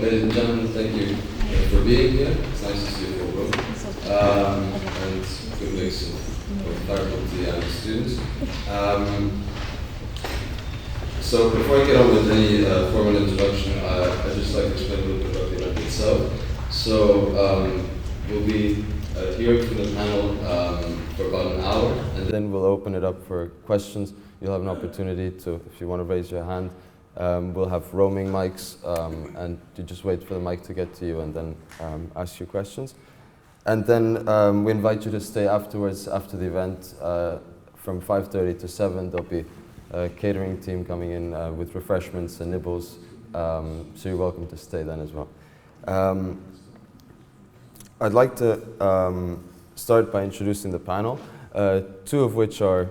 Ladies and gentlemen, thank you for being here. It's nice to see you all room. And good mix of faculty and students. So before I get on with any formal introduction, I'd just like to explain a little bit about the event itself. So we'll be hearing from the panel for about an hour, and then we'll open it up for questions. You'll have an opportunity to, if you want to raise your hand. We'll have roaming mics, and you just wait for the mic to get to you and then ask your questions. And then we invite you to stay afterwards, after the event, from 5:30 to 7. There'll be a catering team coming in with refreshments and nibbles, so you're welcome to stay then as well. I'd like to start by introducing the panel, two of which are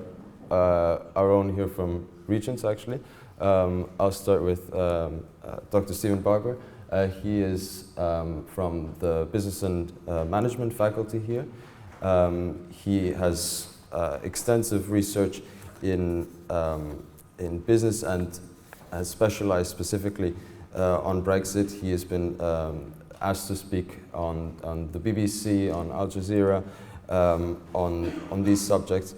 our own here from Regent, actually. I'll start with Dr. Stephen Barber. He is from the Business and Management faculty here. He has extensive research in business and has specialized specifically on Brexit. He has been asked to speak on the BBC, on Al Jazeera, on these subjects,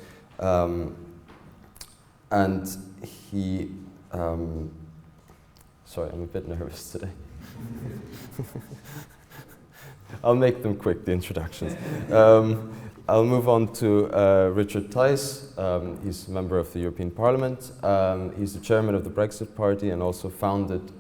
and he. Sorry, I'm a bit nervous today. I'll make them quick, the introductions. I'll move on to Richard Tice. He's a member of the European Parliament. He's the chairman of the Brexit Party and also founded,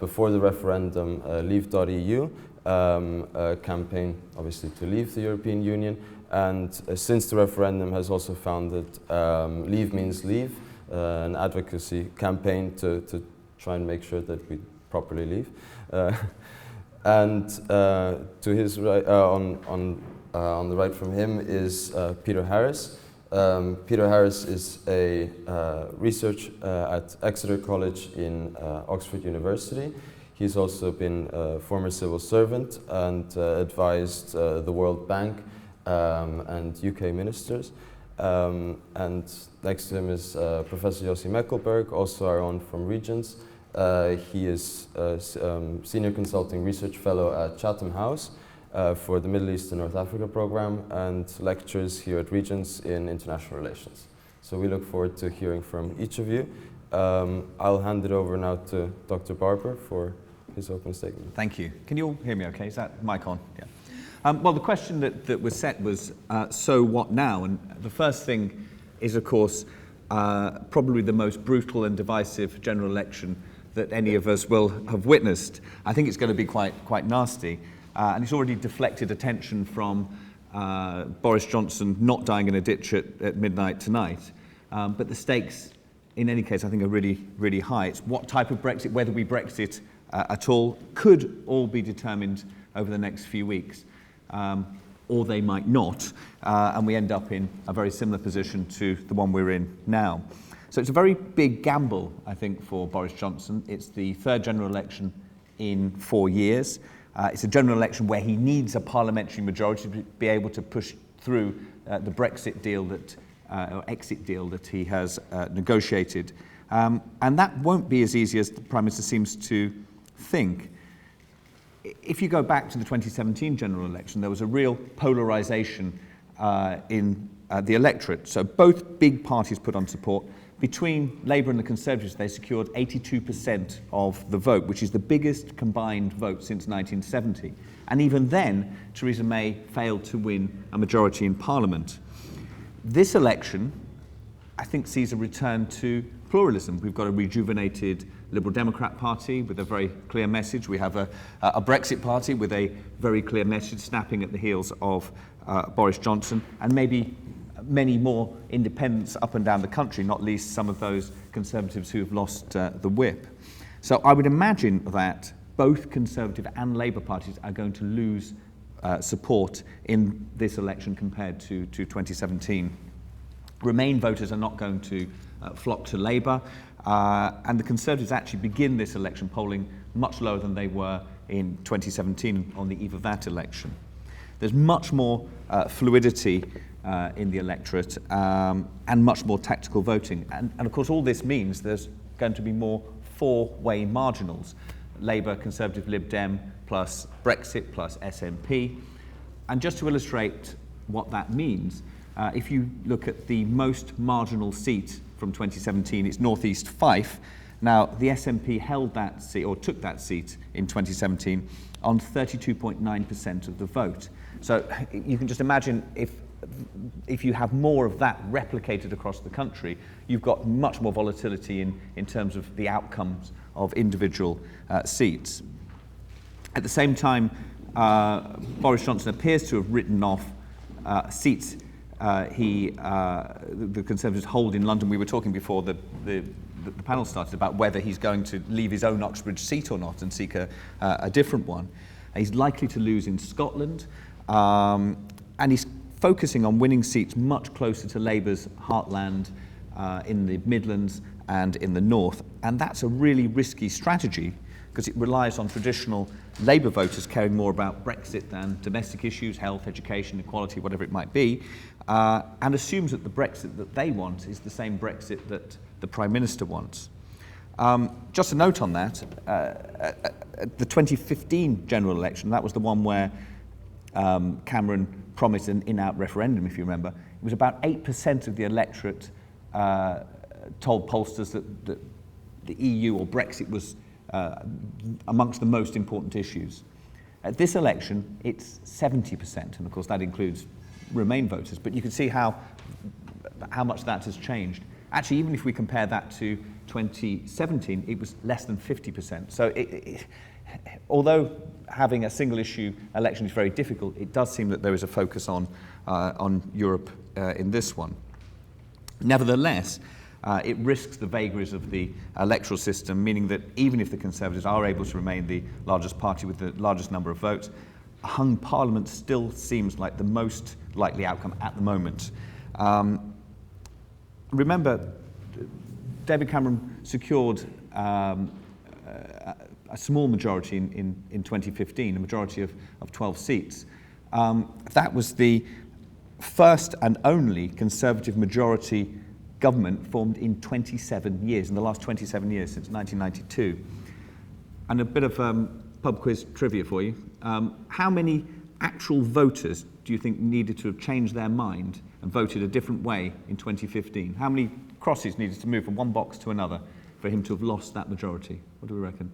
before the referendum, Leave.EU, a campaign, obviously, to leave the European Union. And since the referendum has also founded Leave Means Leave, an advocacy campaign to try and make sure that we properly leave. And to his right, on the right from him is Peter Harris. Peter Harris is a researcher at Exeter College in Oxford University. He's also been a former civil servant and advised the World Bank and UK ministers. And next to him is Professor Yossi Meckelberg, also our own from Regents. He is a Senior Consulting Research Fellow at Chatham House for the Middle East and North Africa program and lectures here at Regents in International Relations. So we look forward to hearing from each of you. I'll hand it over now to Dr. Barber for his opening statement. Thank you. Can you all hear me okay? Is that mic on? Yeah. Well, the question that was set was, so what now? And the first thing is, of course, probably the most brutal and divisive general election that any of us will have witnessed. I think it's going to be quite nasty. And it's already deflected attention from Boris Johnson not dying in a ditch at midnight tonight. But the stakes, in any case, I think are really, really high. It's what type of Brexit, whether we Brexit at all, could all be determined over the next few weeks. Or they might not, and we end up in a very similar position to the one we're in now. So it's a very big gamble, I think, for Boris Johnson. It's the third general election in 4 years. It's a general election where he needs a parliamentary majority to be able to push through the Brexit deal or exit deal that he has negotiated. And that won't be as easy as the Prime Minister seems to think. If you go back to the 2017 general election, there was a real polarisation in the electorate. So both big parties put on support. Between Labour and the Conservatives, they secured 82% of the vote, which is the biggest combined vote since 1970. And even then, Theresa May failed to win a majority in Parliament. This election, I think, sees a return to pluralism. We've got a rejuvenated Liberal Democrat Party with a very clear message. We have a Brexit Party with a very clear message snapping at the heels of Boris Johnson, and maybe many more independents up and down the country, not least some of those Conservatives who have lost the whip. So I would imagine that both Conservative and Labour parties are going to lose support in this election compared to 2017. Remain voters are not going to flock to Labour, and the Conservatives actually begin this election polling much lower than they were in 2017 on the eve of that election. There's much more fluidity in the electorate and much more tactical voting. And of course all this means there's going to be more four-way marginals. Labour, Conservative, Lib Dem, plus Brexit, plus SNP. And just to illustrate what that means, if you look at the most marginal seat from 2017, it's North East Fife. Now, the SNP held that seat, or took that seat in 2017 on 32.9% of the vote. So you can just imagine if you have more of that replicated across the country, you've got much more volatility in terms of the outcomes of individual seats. At the same time, Boris Johnson appears to have written off seats the Conservatives hold in London. We were talking before the panel started about whether he's going to leave his own Uxbridge seat or not and seek a different one. He's likely to lose in Scotland, and he's focusing on winning seats much closer to Labour's heartland in the Midlands and in the North. And that's a really risky strategy because it relies on traditional Labour voters caring more about Brexit than domestic issues, health, education, equality, whatever it might be, and assumes that the Brexit that they want is the same Brexit that the Prime Minister wants. Just a note on that, the 2015 general election, that was the one where Cameron promised an in-out referendum, if you remember. It was about 8% of the electorate told pollsters that the EU or Brexit was amongst the most important issues. At this election, it's 70%, and of course that includes Remain voters, but you can see how much that has changed. Actually, even if we compare that to 2017, it was less than 50%. So although having a single issue election is very difficult, it does seem that there is a focus on Europe in this one. Nevertheless, it risks the vagaries of the electoral system, meaning that even if the Conservatives are able to remain the largest party with the largest number of votes, a hung parliament still seems like the most likely outcome at the moment. Remember, David Cameron secured a small majority in 2015, a majority of 12 seats. That was the first and only Conservative majority government formed in 27 years, in the last 27 years, since 1992. And a bit of pub quiz trivia for you. How many actual voters do you think needed to have changed their mind and voted a different way in 2015? How many crosses needed to move from one box to another for him to have lost that majority? What do we reckon?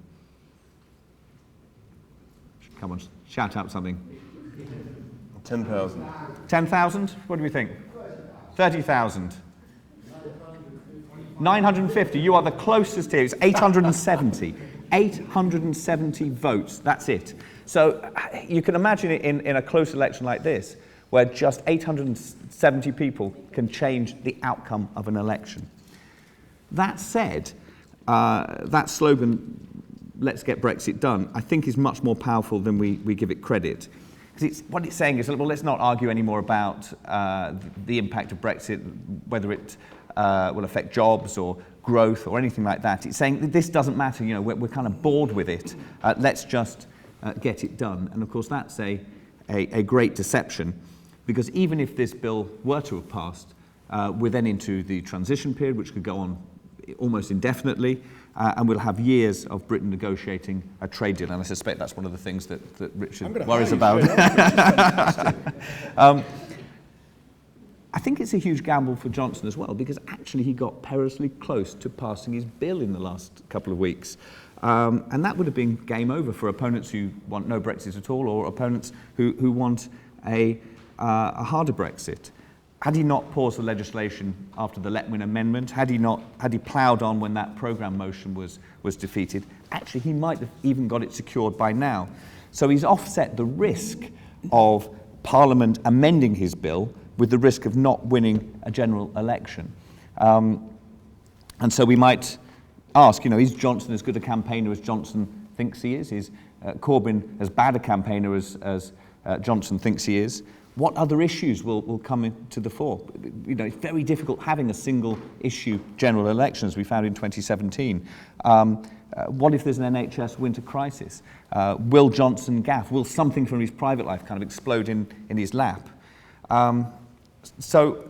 Come on, shout out something. 10,000. 10,000? What do we think? 30,000. 950. You are the closest here. It's 870. 870 votes. That's it. So you can imagine it in a close election like this, where just 870 people can change the outcome of an election. That said, that slogan, "Let's get Brexit done," I think is much more powerful than we give it credit. Because what it's saying is, well, let's not argue anymore about the impact of Brexit, whether it will affect jobs or growth or anything like that. It's saying this doesn't matter, we're kind of bored with it. Let's just get it done. And of course, that's a great deception, because even if this bill were to have passed, we're then into the transition period, which could go on almost indefinitely, and we'll have years of Britain negotiating a trade deal. And I suspect that's one of the things that Richard worries about. I think it's a huge gamble for Johnson as well, because actually he got perilously close to passing his bill in the last couple of weeks. And that would have been game over for opponents who want no Brexit at all, or opponents who want a harder Brexit. Had he not paused the legislation after the Letwin Amendment, had he ploughed on when that programme motion was defeated, actually he might have even got it secured by now. So he's offset the risk of Parliament amending his bill with the risk of not winning a general election. And so we might ask, is Johnson as good a campaigner as Johnson thinks he is? Is Corbyn as bad a campaigner as Johnson thinks he is? What other issues will come to the fore? It's very difficult having a single issue general election, as we found in 2017. What if there's an NHS winter crisis? Will Johnson gaffe? Will something from his private life kind of explode in his lap? So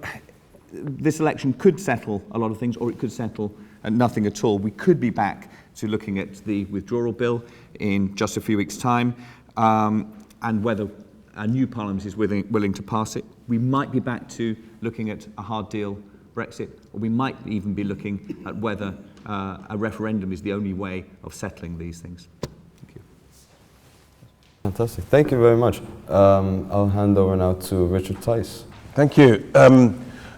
this election could settle a lot of things, or it could settle nothing at all. We could be back to looking at the withdrawal bill in just a few weeks' time, and whether a new Parliament is willing to pass it. We might be back to looking at a hard deal Brexit, or we might even be looking at whether a referendum is the only way of settling these things. Thank you. Fantastic. Thank you very much. I'll hand over now to Richard Tice. Thank you.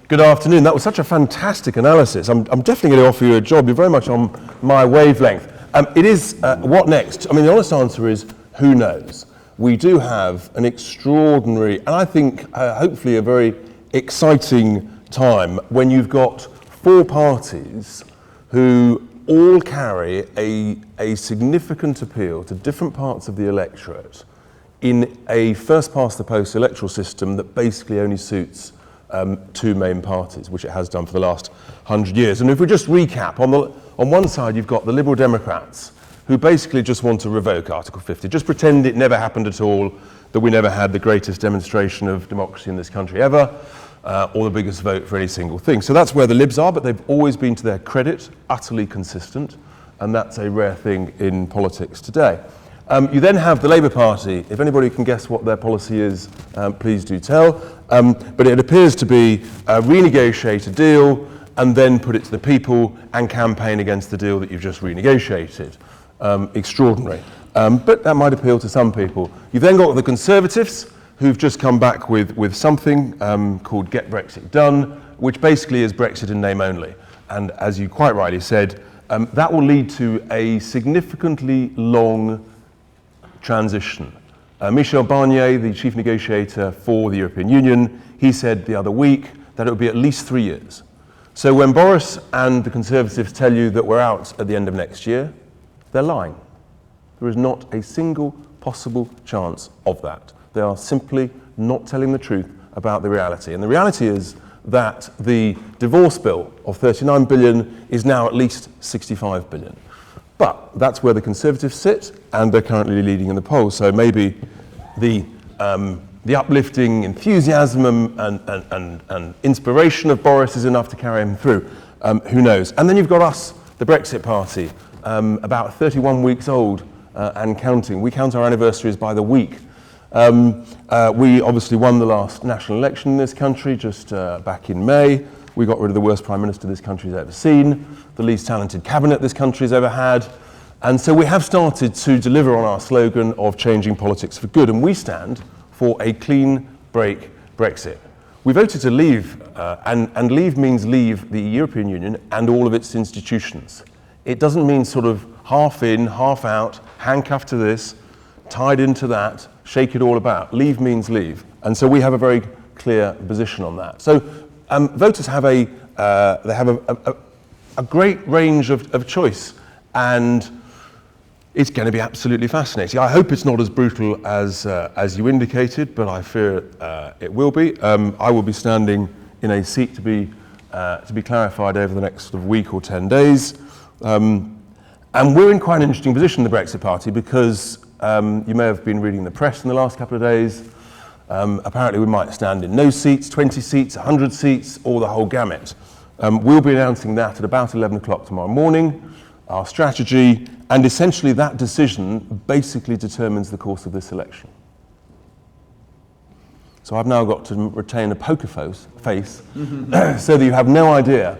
Good afternoon. That was such a fantastic analysis. I'm definitely going to offer you a job. You're very much on my wavelength. It is, what next? I mean, the honest answer is, who knows? We do have an extraordinary, and I think hopefully a very exciting time when you've got four parties who all carry a significant appeal to different parts of the electorate in a first-past-the-post electoral system that basically only suits two main parties, which it has done for the last 100 years. And if we just recap, on one side you've got the Liberal Democrats, who basically just want to revoke Article 50, just pretend it never happened at all, that we never had the greatest demonstration of democracy in this country ever, or the biggest vote for any single thing. So that's where the Libs are, but they've always been, to their credit, utterly consistent, and that's a rare thing in politics today. You then have the Labour Party. If anybody can guess what their policy is, please do tell. But it appears to be renegotiate a deal and then put it to the people and campaign against the deal that you've just renegotiated. Extraordinary. But that might appeal to some people. You've then got the Conservatives, who've just come back with something called Get Brexit Done, which basically is Brexit in name only. And as you quite rightly said, that will lead to a significantly long transition. Michel Barnier, the chief negotiator for the European Union, he said the other week that it would be at least 3 years. So when Boris and the Conservatives tell you that we're out at the end of next year, they're lying. There is not a single possible chance of that. They are simply not telling the truth about the reality. And the reality is that the divorce bill of 39 billion is now at least 65 billion. But that's where the Conservatives sit, and they're currently leading in the polls. So maybe the uplifting enthusiasm and inspiration of Boris is enough to carry him through. Who knows? And then you've got us, the Brexit Party, about 31 weeks old and counting. We count our anniversaries by the week. We obviously won the last national election in this country just back in May. We got rid of the worst Prime Minister this country's ever seen, the least talented cabinet this country's ever had. And so we have started to deliver on our slogan of changing politics for good, and we stand for a clean break Brexit. We voted to leave, and leave means leave the European Union and all of its institutions. It doesn't mean sort of half in, half out, handcuffed to this, tied into that, shake it all about. Leave means leave. And so we have a very clear position on that. So voters have a great range of choice, and it's going to be absolutely fascinating. I hope it's not as brutal as you indicated, but I fear it will be. I will be standing in a seat to be clarified over the next sort of week or 10 days. And we're in quite an interesting position, the Brexit Party, because you may have been reading the press in the last couple of days. Apparently we might stand in no seats, 20 seats, 100 seats, or the whole gamut. We'll be announcing that at about 11 o'clock tomorrow morning, our strategy, and essentially that decision basically determines the course of this election. So I've now got to retain a poker face so that you have no idea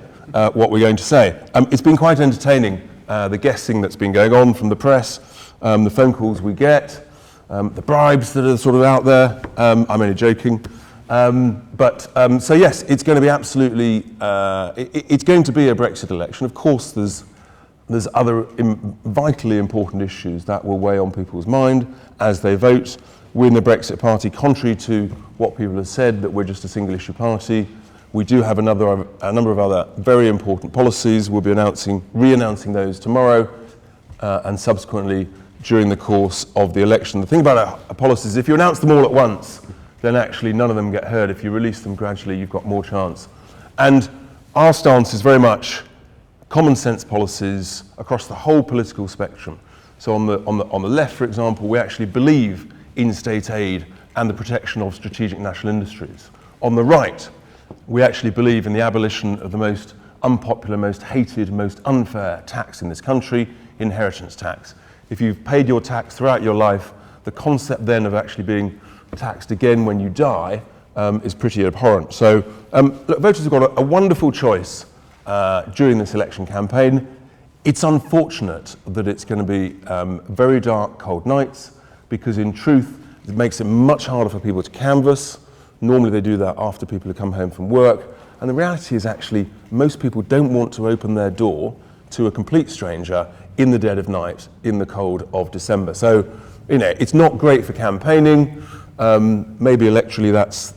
what we're going to say. It's been quite entertaining, the guessing that's been going on from the press, the phone calls we get, the bribes that are sort of out there. I'm only joking. So yes, it's going to be absolutely, it's going to be a Brexit election. Of course, there's other vitally important issues that will weigh on people's mind as they vote. We're in the Brexit Party, contrary to what people have said, that we're just a single issue party. We do have a number of other very important policies. We'll be re-announcing those tomorrow and subsequently during the course of the election. The thing about our policies is if you announce them all at once, then actually none of them get heard. If you release them gradually, you've got more chance. And our stance is very much common sense policies across the whole political spectrum. So on the left, for example, we actually believe in state aid and the protection of strategic national industries. On the right, we actually believe in the abolition of the most unpopular, most hated, most unfair tax in this country. inheritance tax. If you've paid your tax throughout your life, the concept then of actually being taxed again when you die is pretty abhorrent. So look, voters have got a wonderful choice during this election campaign. It's unfortunate that it's going to be very dark, cold nights, because in truth, it makes it much harder for people to canvass. Normally they do that after people have come home from work. And the reality is actually most people don't want to open their door to a complete stranger in the dead of night, in the cold of December. So, you know, it's not great for campaigning. Maybe electorally that's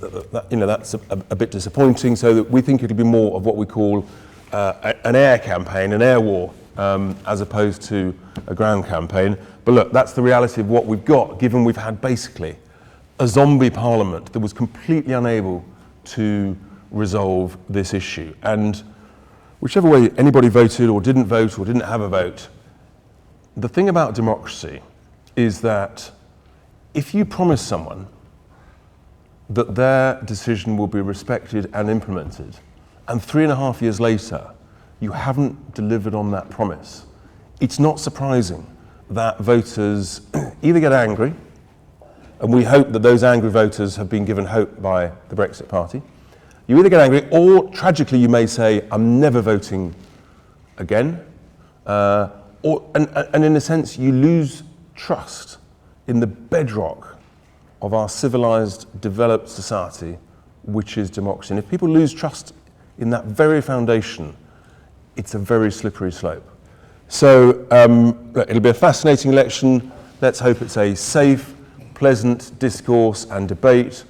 a bit disappointing. So that we think it'll be more of what we call an air campaign, an air war, as opposed to a ground campaign. But look, that's the reality of what we've got, given we've had basically a zombie parliament that was completely unable to resolve this issue. And whichever way anybody voted or didn't have a vote, the thing about democracy is that if you promise someone that their decision will be respected and implemented, and 3.5 years later, you haven't delivered on that promise, it's not surprising that voters either get angry, and we hope that those angry voters have been given hope by the Brexit Party. You either get angry, or tragically you may say, I'm never voting again. And in a sense, you lose trust in the bedrock of our civilized, developed society, which is democracy. And if people lose trust in that very foundation, it's a very slippery slope. So it'll be a fascinating election. Let's hope it's a safe, pleasant discourse and debate.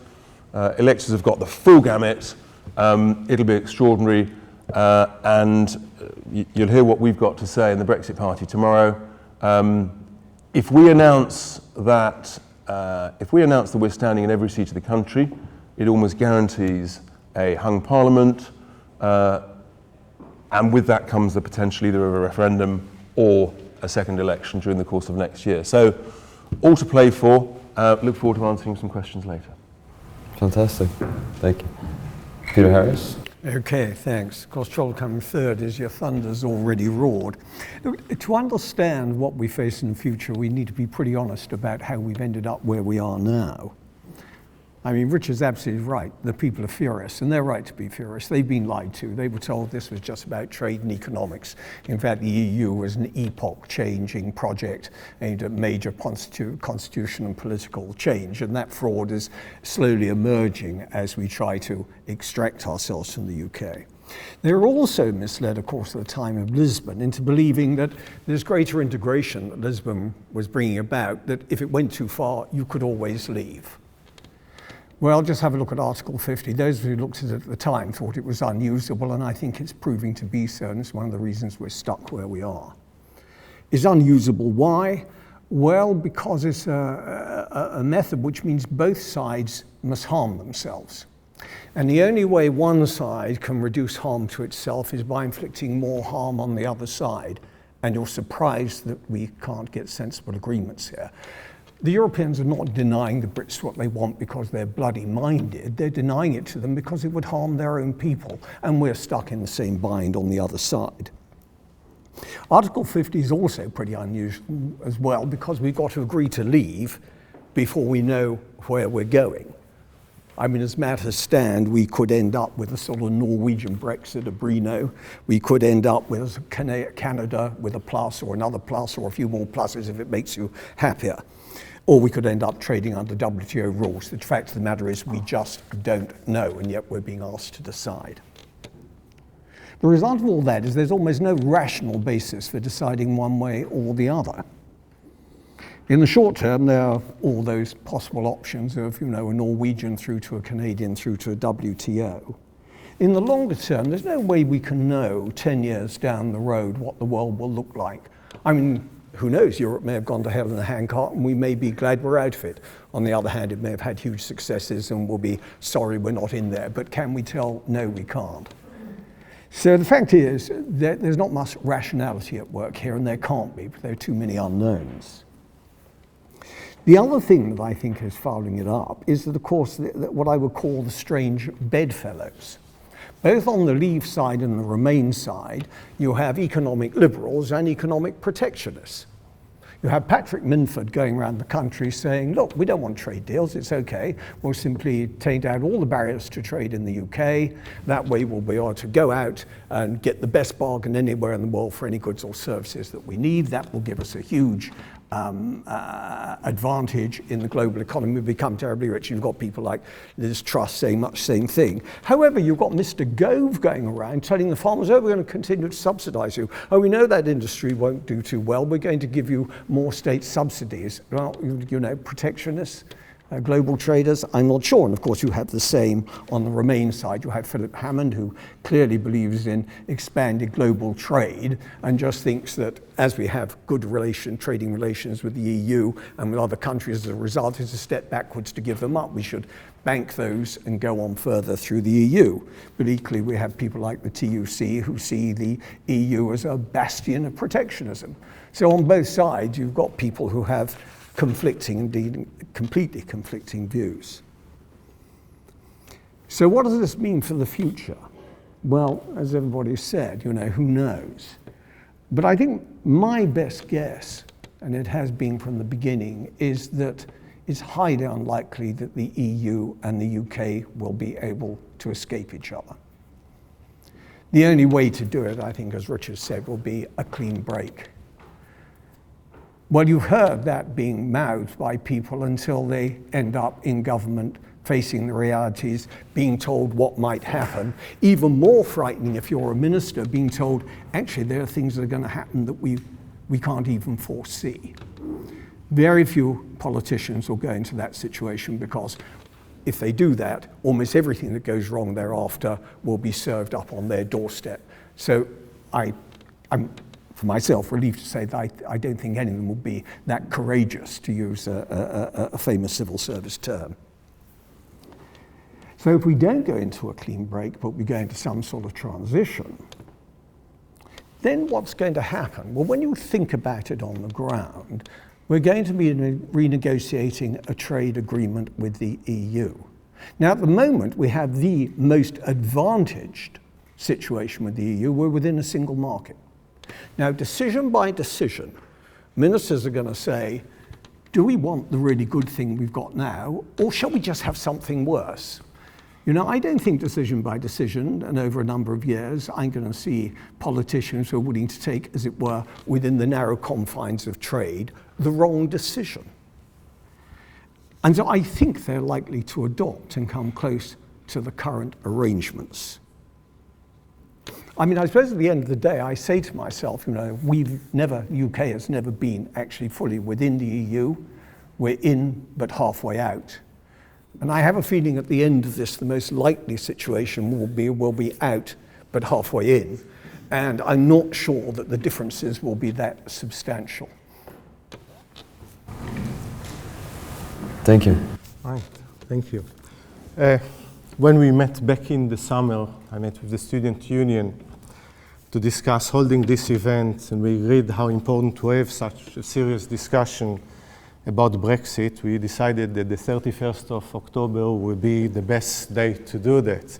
Electors have got the full gamut. It'll be extraordinary, and you'll hear what we've got to say in the Brexit Party tomorrow. If we announce that we're standing in every seat of the country, it almost guarantees a hung parliament, and with that comes the potential either of a referendum or a second election during the course of next year. So, all to play for. Look forward to answering some questions later. Fantastic. Thank you. Peter Harris. Okay, thanks. Of course, trouble coming third is your thunder's already roared. To understand what we face in the future, we need to be pretty honest about how we've ended up where we are now. I mean, Richard's absolutely right. The people are furious, and they're right to be furious. They've been lied to. They were told this was just about trade and economics. In fact, the EU was an epoch-changing project aimed at major constitutional and political change, and that fraud is slowly emerging as we try to extract ourselves from the UK. They were also misled, of course, at the time of Lisbon into believing that there's greater integration that Lisbon was bringing about, that if it went too far, you could always leave. Well, just have a look at Article 50. Those who looked at it at the time thought it was unusable, and I think it's proving to be so, and it's one of the reasons we're stuck where we are. It's unusable. Why? Well, because it's a method which means both sides must harm themselves. And the only way one side can reduce harm to itself is by inflicting more harm on the other side. And you're surprised that we can't get sensible agreements here. The Europeans are not denying the Brits what they want because they're bloody minded. They're denying it to them because it would harm their own people, and we're stuck in the same bind on the other side. Article 50 is also pretty unusual as well because we've got to agree to leave before we know where we're going. I mean, as matters stand, we could end up with a sort of Norwegian Brexit, a Brino. We could end up with Canada with a plus or another plus or a few more pluses if it makes you happier. Or we could end up trading under WTO rules. The fact of the matter is we just don't know, and yet we're being asked to decide. The result of all that is there's almost no rational basis for deciding one way or the other. In the short term, there are all those possible options of, a Norwegian through to a Canadian through to a WTO. In the longer term, there's no way we can know 10 years down the road what the world will look like. I mean, who knows? Europe may have gone to hell in a handcart and we may be glad we're out of it. On the other hand, it may have had huge successes and we'll be sorry we're not in there. But can we tell? No, we can't. So the fact is that there's not much rationality at work here, and there can't be, because there are too many unknowns. The other thing that I think is fouling it up is that, of course, what I would call the strange bedfellows. Both on the Leave side and the Remain side, you have economic liberals and economic protectionists. You have Patrick Minford going around the country saying, look, we don't want trade deals, it's okay. We'll simply take out all the barriers to trade in the UK. That way we'll be able to go out and get the best bargain anywhere in the world for any goods or services that we need. That will give us a huge advantage in the global economy. We become terribly rich. You've got people like Liz Truss saying much the same thing. However, you've got Mr. Gove going around telling the farmers, oh, we're going to continue to subsidise you. Oh, we know that industry won't do too well. We're going to give you more state subsidies. Well, you know, protectionists, global traders, I'm not sure. And of course, you have the same on the Remain side. You have Philip Hammond, who clearly believes in expanded global trade and just thinks that as we have good trading relations with the EU and with other countries as a result, it's a step backwards to give them up. We should bank those and go on further through the EU. But equally, we have people like the TUC who see the EU as a bastion of protectionism. So on both sides, you've got people who have conflicting, indeed completely conflicting views. So what does this mean for the future? Well, as everybody said, you know, who knows? But I think my best guess, and it has been from the beginning, is that it's highly unlikely that the EU and the UK will be able to escape each other. The only way to do it, I think, as Richard said, will be a clean break. Well, you've heard that being mouthed by people until they end up in government facing the realities, being told what might happen. Even more frightening if you're a minister, being told, actually, there are things that are going to happen that we can't even foresee. Very few politicians will go into that situation because if they do that, almost everything that goes wrong thereafter will be served up on their doorstep. So I'm for myself, relieved to say that I don't think any of them will be that courageous, to use a famous civil service term. So if we don't go into a clean break, but we go into some sort of transition, then what's going to happen? Well, when you think about it on the ground, we're going to be renegotiating a trade agreement with the EU. Now, at the moment, we have the most advantaged situation with the EU. We're within a single market. Now, decision by decision, ministers are going to say, do we want the really good thing we've got now, or shall we just have something worse? You know, I don't think decision by decision, and over a number of years, I'm going to see politicians who are willing to take, as it were, within the narrow confines of trade, the wrong decision. And so I think they're likely to adopt and come close to the current arrangements. I mean, I suppose at the end of the day, I say to myself, you know, UK has never been actually fully within the EU. We're in, but halfway out. And I have a feeling at the end of this, the most likely situation will be out, but halfway in. And I'm not sure that the differences will be that substantial. Thank you. Right, thank you. When we met back in the summer, I met with the student union to discuss holding this event, and we agreed how important to have such a serious discussion about Brexit. We decided that the 31st of October would be the best day to do that.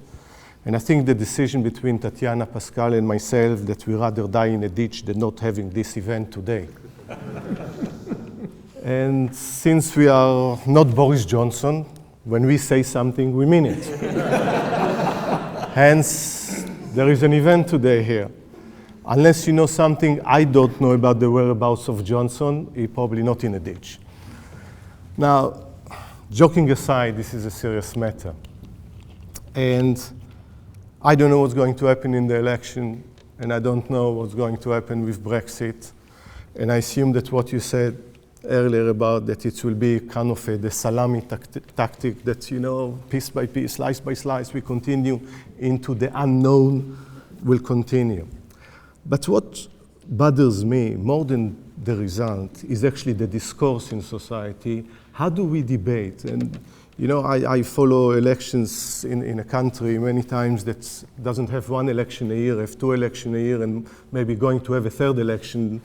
And I think the decision between Tatiana, Pascal, and myself that we rather die in a ditch than not having this event today. And since we are not Boris Johnson, when we say something, we mean it. Hence, there is an event today here. Unless you know something I don't know about the whereabouts of Johnson, he's probably not in a ditch. Now, joking aside, this is a serious matter. And I don't know what's going to happen in the election, and I don't know what's going to happen with Brexit. And I assume that what you said earlier about that it will be kind of the salami tactic that, you know, piece by piece, slice by slice, we continue into the unknown will continue. But what bothers me more than the result is actually the discourse in society. How do we debate? And, you know, I follow elections in a country many times that doesn't have one election a year, have two elections a year, and maybe going to have a third election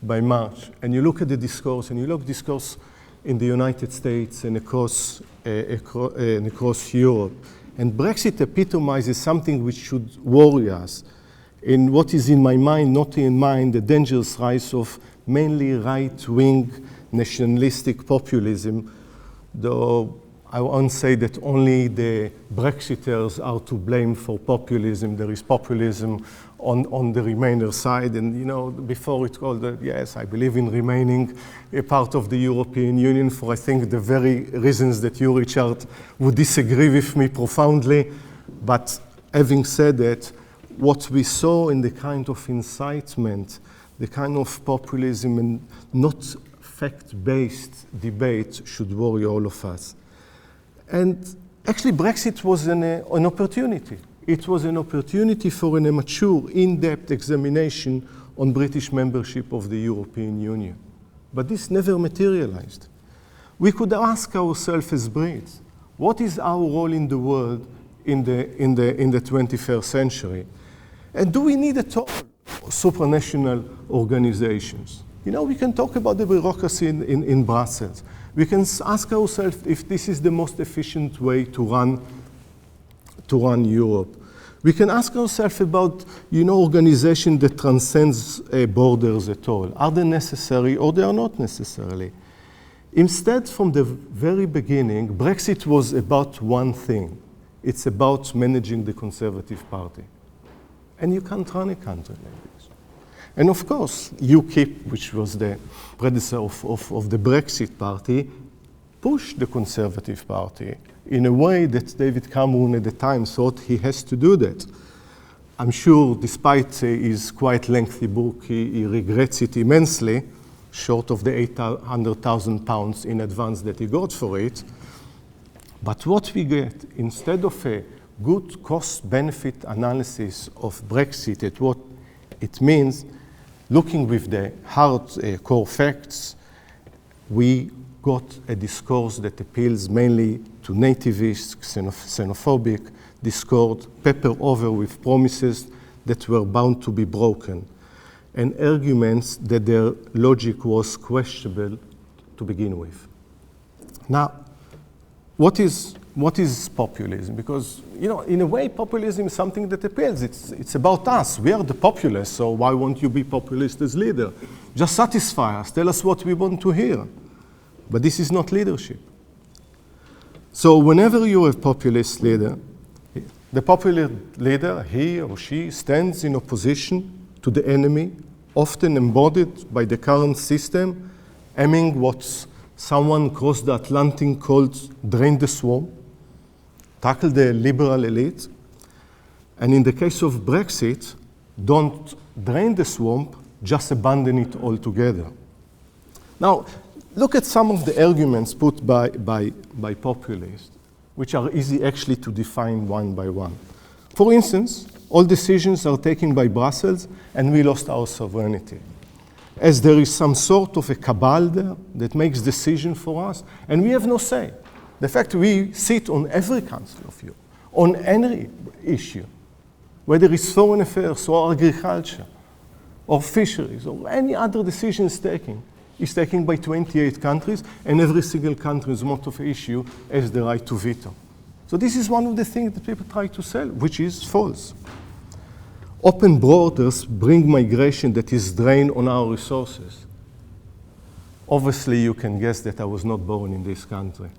by March. And you look at the discourse, and you look at discourse in the United States and across Europe, And Brexit epitomizes something which should worry us. In what is in my mind, not in mind, the dangerous rise of mainly right-wing nationalistic populism, though I won't say that only the Brexiters are to blame for populism. There is populism on the Remainer side. And, you know, before it called, yes, I believe in remaining a part of the European Union for, I think, the very reasons that you, Richard, would disagree with me profoundly. But having said that, what we saw in the kind of incitement, the kind of populism and not fact-based debate should worry all of us. And actually, Brexit was an opportunity. It was an opportunity for a mature, in-depth examination on British membership of the European Union. But this never materialized. We could ask ourselves as Brits, what is our role in the world in the 21st century? And do we need at all supranational organizations? You know, we can talk about the bureaucracy in Brussels. We can ask ourselves if this is the most efficient way to run Europe. We can ask ourselves about, you know, organizations that transcends borders at all. Are they necessary or they are not necessarily? Instead, from the very beginning, Brexit was about one thing. It's about managing the Conservative Party. And you can't run a country like this. And of course, UKIP, which was the predecessor of the Brexit Party, pushed the Conservative Party in a way that David Cameron at the time thought he has to do that. I'm sure, despite his quite lengthy book, he regrets it immensely, short of the £800,000 in advance that he got for it. But what we get, instead of a good cost-benefit analysis of Brexit at what it means, looking with the hard core facts, we got a discourse that appeals mainly to nativist, xenophobic discourse, peppered over with promises that were bound to be broken, and arguments that their logic was questionable to begin with. Now, what is populism? Because, you know, in a way, populism is something that appeals. It's about us. We are the populace, so why won't you be populist as leader? Just satisfy us. Tell us what we want to hear. But this is not leadership. So whenever you have a populist leader, the popular leader, he or she, stands in opposition to the enemy, often embodied by the current system, aiming what someone across the Atlantic called drain the swamp, tackle the liberal elite, and in the case of Brexit, don't drain the swamp, just abandon it altogether. Now, look at some of the arguments put by populists, which are easy actually to define one by one. For instance, all decisions are taken by Brussels and we lost our sovereignty. As there is some sort of a cabal there that makes decisions for us, and we have no say. The fact we sit on every Council of Europe, on any issue, whether it's foreign affairs or agriculture or fisheries or any other decisions taken, is taken by 28 countries, and every single country's most of issue has the right to veto. So this is one of the things that people try to sell, which is false. Open borders bring migration that is drained on our resources. Obviously, you can guess that I was not born in this country.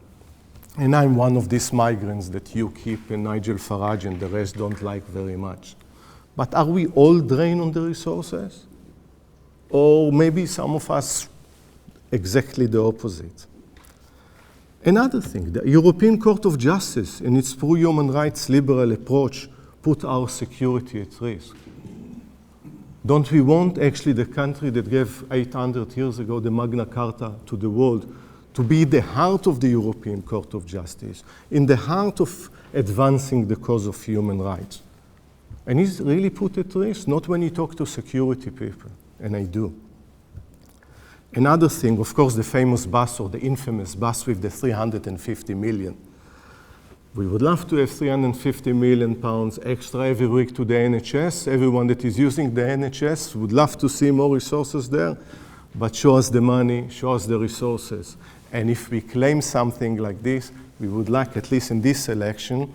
And I'm one of these migrants that UKIP and Nigel Farage and the rest don't like very much. But are we all drained on the resources? Or maybe some of us exactly the opposite. Another thing, the European Court of Justice, in its pro-human rights liberal approach, put our security at risk. Don't we want actually the country that gave 800 years ago the Magna Carta to the world to be the heart of the European Court of Justice, in the heart of advancing the cause of human rights? And it's really put at risk, not when you talk to security people, and I do. Another thing, of course, the famous bus or the infamous bus with the 350 million. We would love to have 350 million pounds extra every week to the NHS. Everyone that is using the NHS would love to see more resources there, but show us the money, show us the resources. And if we claim something like this, we would like, at least in this election,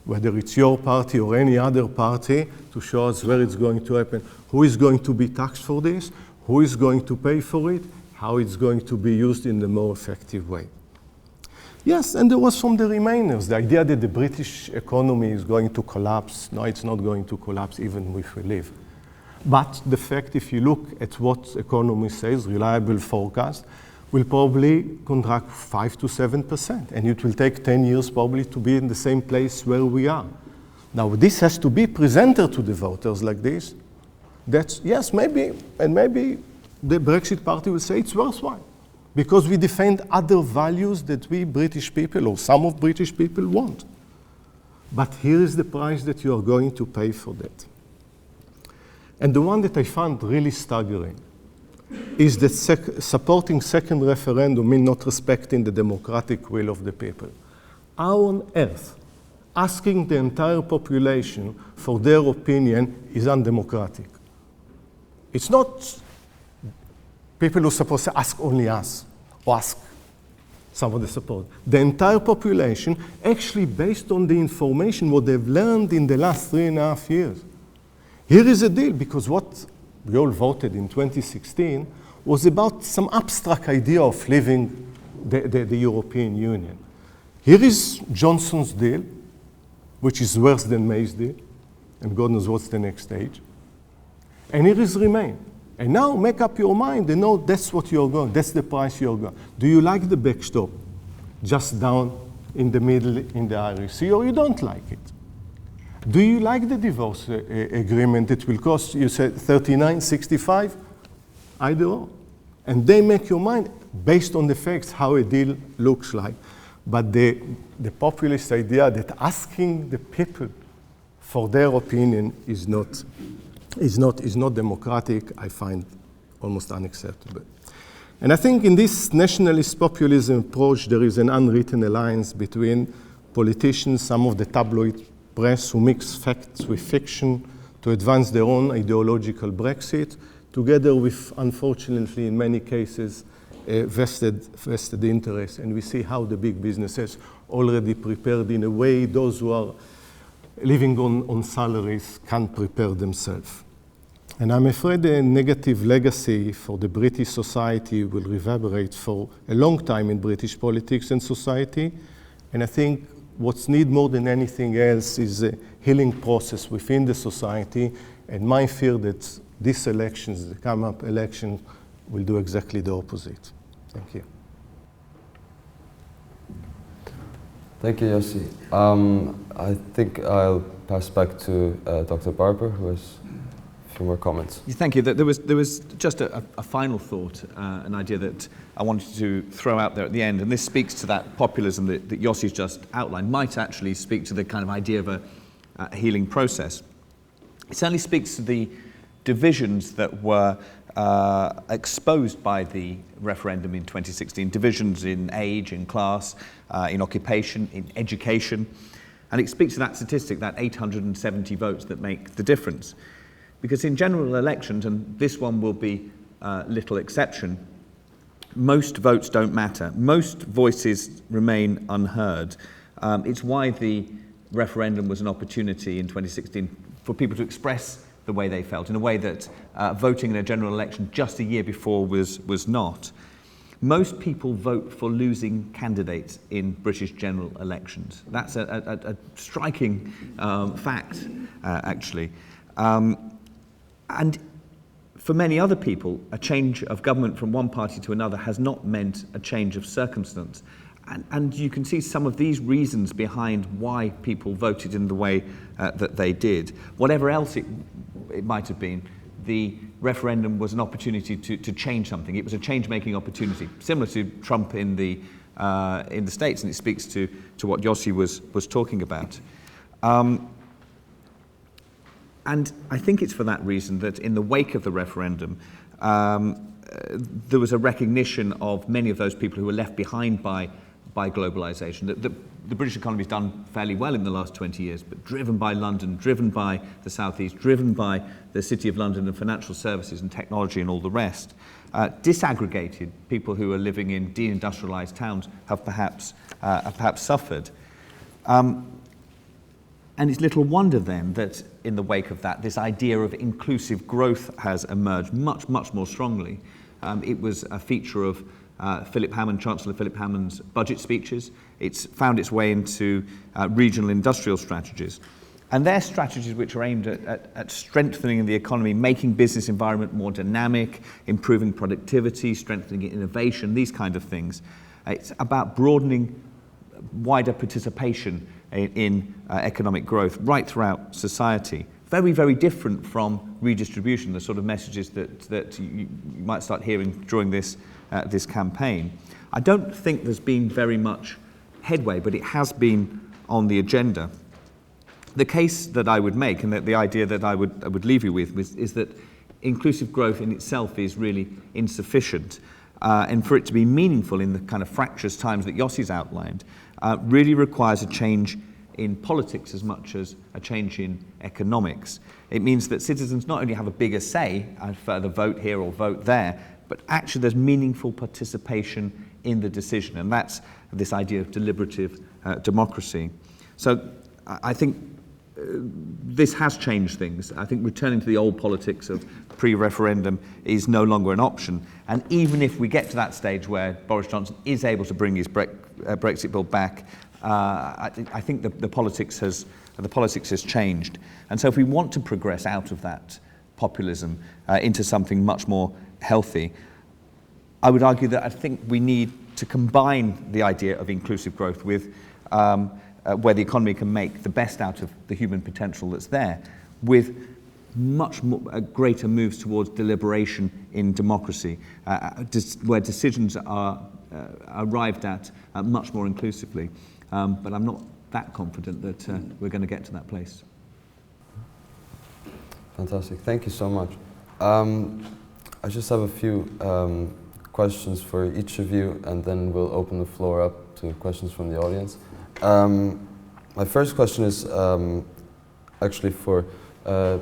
whether it's your party or any other party, to show us where it's going to happen, who is going to be taxed for this, who is going to pay for it, how it's going to be used in the more effective way. Yes, and there was from the Remainers, the idea that the British economy is going to collapse. No, it's not going to collapse even if we leave. But the fact, if you look at what economy says, reliable forecast, will probably contract 5 to 7%. And it will take 10 years probably to be in the same place where we are. Now, this has to be presented to the voters like this. That's, yes, maybe, and maybe the Brexit Party will say it's worthwhile, because we defend other values that we British people, or some of British people, want. But here is the price that you are going to pay for that. And the one that I found really staggering is that supporting second referendum means not respecting the democratic will of the people. How on earth asking the entire population for their opinion is undemocratic? It's not people who are supposed to ask only us, or ask some of the support. The entire population, actually based on the information, what they've learned in the last 3.5 years. Here is a deal, because what we all voted in 2016 was about some abstract idea of leaving the European Union. Here is Johnson's deal, which is worse than May's deal, and God knows what's the next stage. And here is Remain. And now make up your mind and know that's what you're going, that's the price you're going. Do you like the backstop just down in the middle in the Irish Sea, or you don't like it? Do you like the divorce agreement that will cost, you said, 39.65? Either or. And they make your mind based on the facts how a deal looks like. But the populist idea that asking the people for their opinion is not democratic, I find almost unacceptable. And I think in this nationalist populism approach, there is an unwritten alliance between politicians, some of the tabloid press who mix facts with fiction to advance their own ideological Brexit, together with, unfortunately, in many cases, vested interests. And we see how the big businesses already prepared in a way those who are living on salaries can't prepare themselves. And I'm afraid the negative legacy for the British society will reverberate for a long time in British politics and society. And I think what's needed more than anything else is a healing process within the society. And my fear that these elections, the come-up election, will do exactly the opposite. Thank you. Thank you, Yossi. I think I'll pass back to Dr. Barber, who has a few more comments. Thank you. There was just a final thought, an idea that I wanted to throw out there at the end, and this speaks to that populism that Yossi's just outlined, might actually speak to the kind of idea of a healing process. It certainly speaks to the divisions that were exposed by the referendum in 2016, divisions in age, in class, in occupation, in education. And it speaks to that statistic, that 870 votes that make the difference. Because in general elections, and this one will be little exception, most votes don't matter. Most voices remain unheard. It's why the referendum was an opportunity in 2016 for people to express the way they felt, in a way that voting in a general election just a year before was not. Most people vote for losing candidates in British general elections. That's a striking fact, actually. And for many other people, a change of government from one party to another has not meant a change of circumstance. And you can see some of these reasons behind why people voted in the way that they did. Whatever else it might have been, the referendum was an opportunity to change something. It was a change-making opportunity, similar to Trump in the States, and it speaks to what Yossi was talking about. And I think it's for that reason that in the wake of the referendum, there was a recognition of many of those people who were left behind by globalization. The British economy has done fairly well in the last 20 years, but driven by London, driven by the Southeast, driven by the City of London and financial services and technology and all the rest. Disaggregated people who are living in deindustrialized towns have perhaps suffered. And it's little wonder then that in the wake of that, this idea of inclusive growth has emerged much, much more strongly. It was a feature of Chancellor Philip Hammond's budget speeches. It's found its way into regional industrial strategies. And they're strategies which are aimed at strengthening the economy, making business environment more dynamic, improving productivity, strengthening innovation, these kind of things. It's about broadening wider participation in economic growth right throughout society. Very, very different from redistribution, the sort of messages that you might start hearing during this campaign. I don't think there's been very much headway, but it has been on the agenda. The case that I would make, and the idea that I would leave you with, is that inclusive growth in itself is really insufficient. And for it to be meaningful in the kind of fractious times that Yossi's outlined, really requires a change in politics as much as a change in economics. It means that citizens not only have a bigger say, I'd further vote here or vote there, but actually there's meaningful participation in the decision, and that's this idea of deliberative democracy. So I think this has changed things. I think returning to the old politics of pre-referendum is no longer an option. And even if we get to that stage where Boris Johnson is able to bring his Brexit bill back, I think the politics has changed. And so if we want to progress out of that populism into something much more healthy, I would argue that I think we need to combine the idea of inclusive growth with where the economy can make the best out of the human potential that's there, with much more, greater moves towards deliberation in democracy, where decisions are arrived at much more inclusively. But I'm not that confident that we're going to get to that place. Fantastic. Thank you so much. I just have a few questions for each of you, and then we'll open the floor up to questions from the audience. My first question is actually for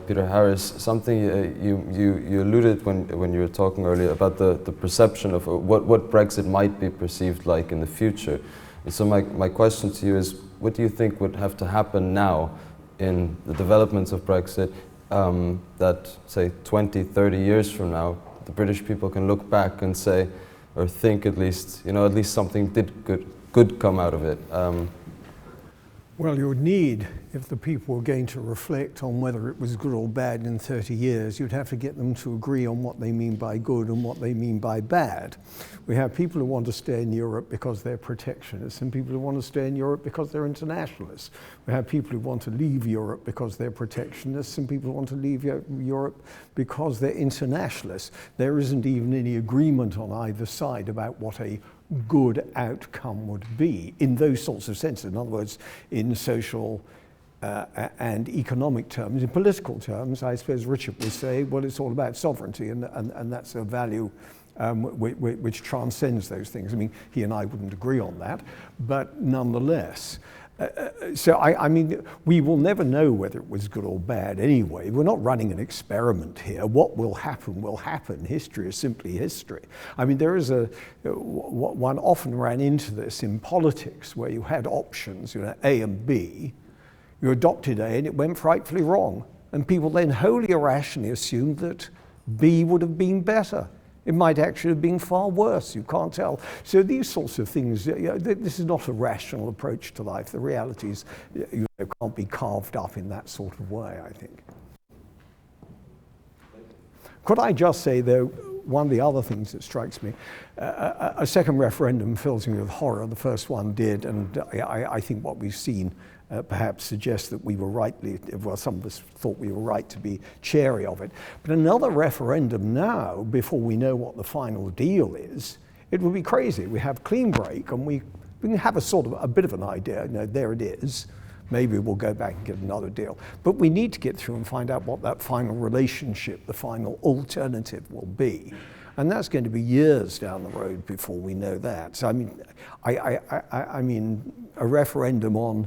Peter Harris. Something you alluded when you were talking earlier about the perception of what Brexit might be perceived like in the future. And so my question to you is, what do you think would have to happen now in the developments of Brexit that, say, 20, 30 years from now, the British people can look back and say, or think at least, at least something did good come out of it? Well, you would need, if the people were going to reflect on whether it was good or bad in 30 years, you'd have to get them to agree on what they mean by good and what they mean by bad. We have people who want to stay in Europe because they're protectionists, and people who want to stay in Europe because they're internationalists. We have people who want to leave Europe because they're protectionists, and people who want to leave Europe because they're internationalists. There isn't even any agreement on either side about what a good outcome would be in those sorts of senses. In other words, in social and economic terms. In political terms, I suppose Richard would say, well, it's all about sovereignty, and that's a value which transcends those things. I mean, he and I wouldn't agree on that, but nonetheless. So I mean, we will never know whether it was good or bad anyway. We're not running an experiment here. What will happen will happen. History is simply history. I mean, there is one often ran into this in politics where you had options, A and B. You adopted A and it went frightfully wrong. And people then wholly irrationally assumed that B would have been better. It might actually have been far worse, you can't tell. So these sorts of things, this is not a rational approach to life. The realities can't be carved up in that sort of way, I think. Could I just say, though, one of the other things that strikes me, a second referendum fills me with horror. The first one did, and I think what we've seen perhaps suggests that we were some of us thought we were right to be chary of it. But another referendum now, before we know what the final deal is, it would be crazy. We have clean break, and we can have a bit of an idea. There it is. Maybe we'll go back and get another deal. But we need to get through and find out what that final relationship, the final alternative will be. And that's going to be years down the road before we know that. So I mean, a referendum on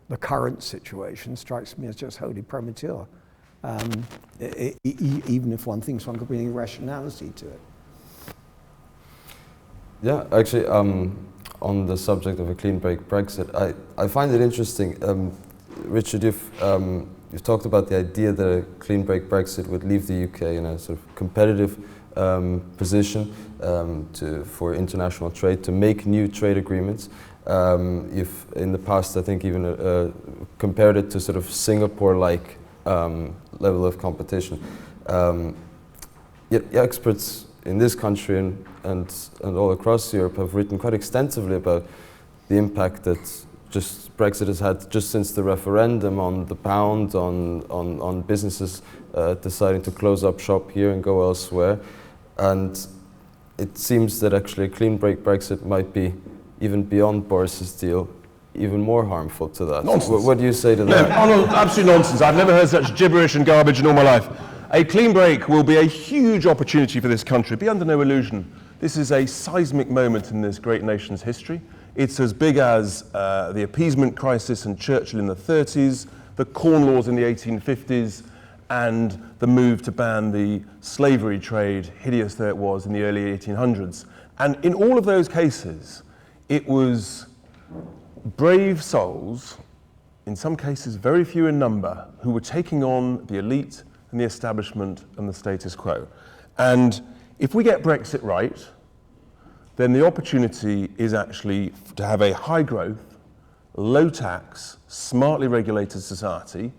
the current situation strikes me as just wholly premature, even if one thinks one could bring irrationality to it. Yeah, actually, on the subject of a clean break Brexit, I find it interesting. Richard, you've talked about the idea that a clean break Brexit would leave the UK in a sort of competitive position for international trade, to make new trade agreements. You've, in the past, I think, even compared it to sort of Singapore-like level of competition. Yet experts in this country and all across Europe have written quite extensively about the impact that just Brexit has had just since the referendum on the pound, on businesses deciding to close up shop here and go elsewhere. And it seems that actually a clean break Brexit might be, even beyond Boris's deal, even more harmful to that. Nonsense. What do you say to that? No, absolute nonsense. I've never heard such gibberish and garbage in all my life. A clean break will be a huge opportunity for this country. Be under no illusion. This is a seismic moment in this great nation's history. It's as big as the appeasement crisis and Churchill in the 30s, the Corn Laws in the 1850s, and the move to ban the slavery trade, hideous though it was, in the early 1800s. And in all of those cases, it was brave souls, in some cases very few in number, who were taking on the elite and the establishment and the status quo. And if we get Brexit right, then the opportunity is actually to have a high growth, low tax, smartly regulated society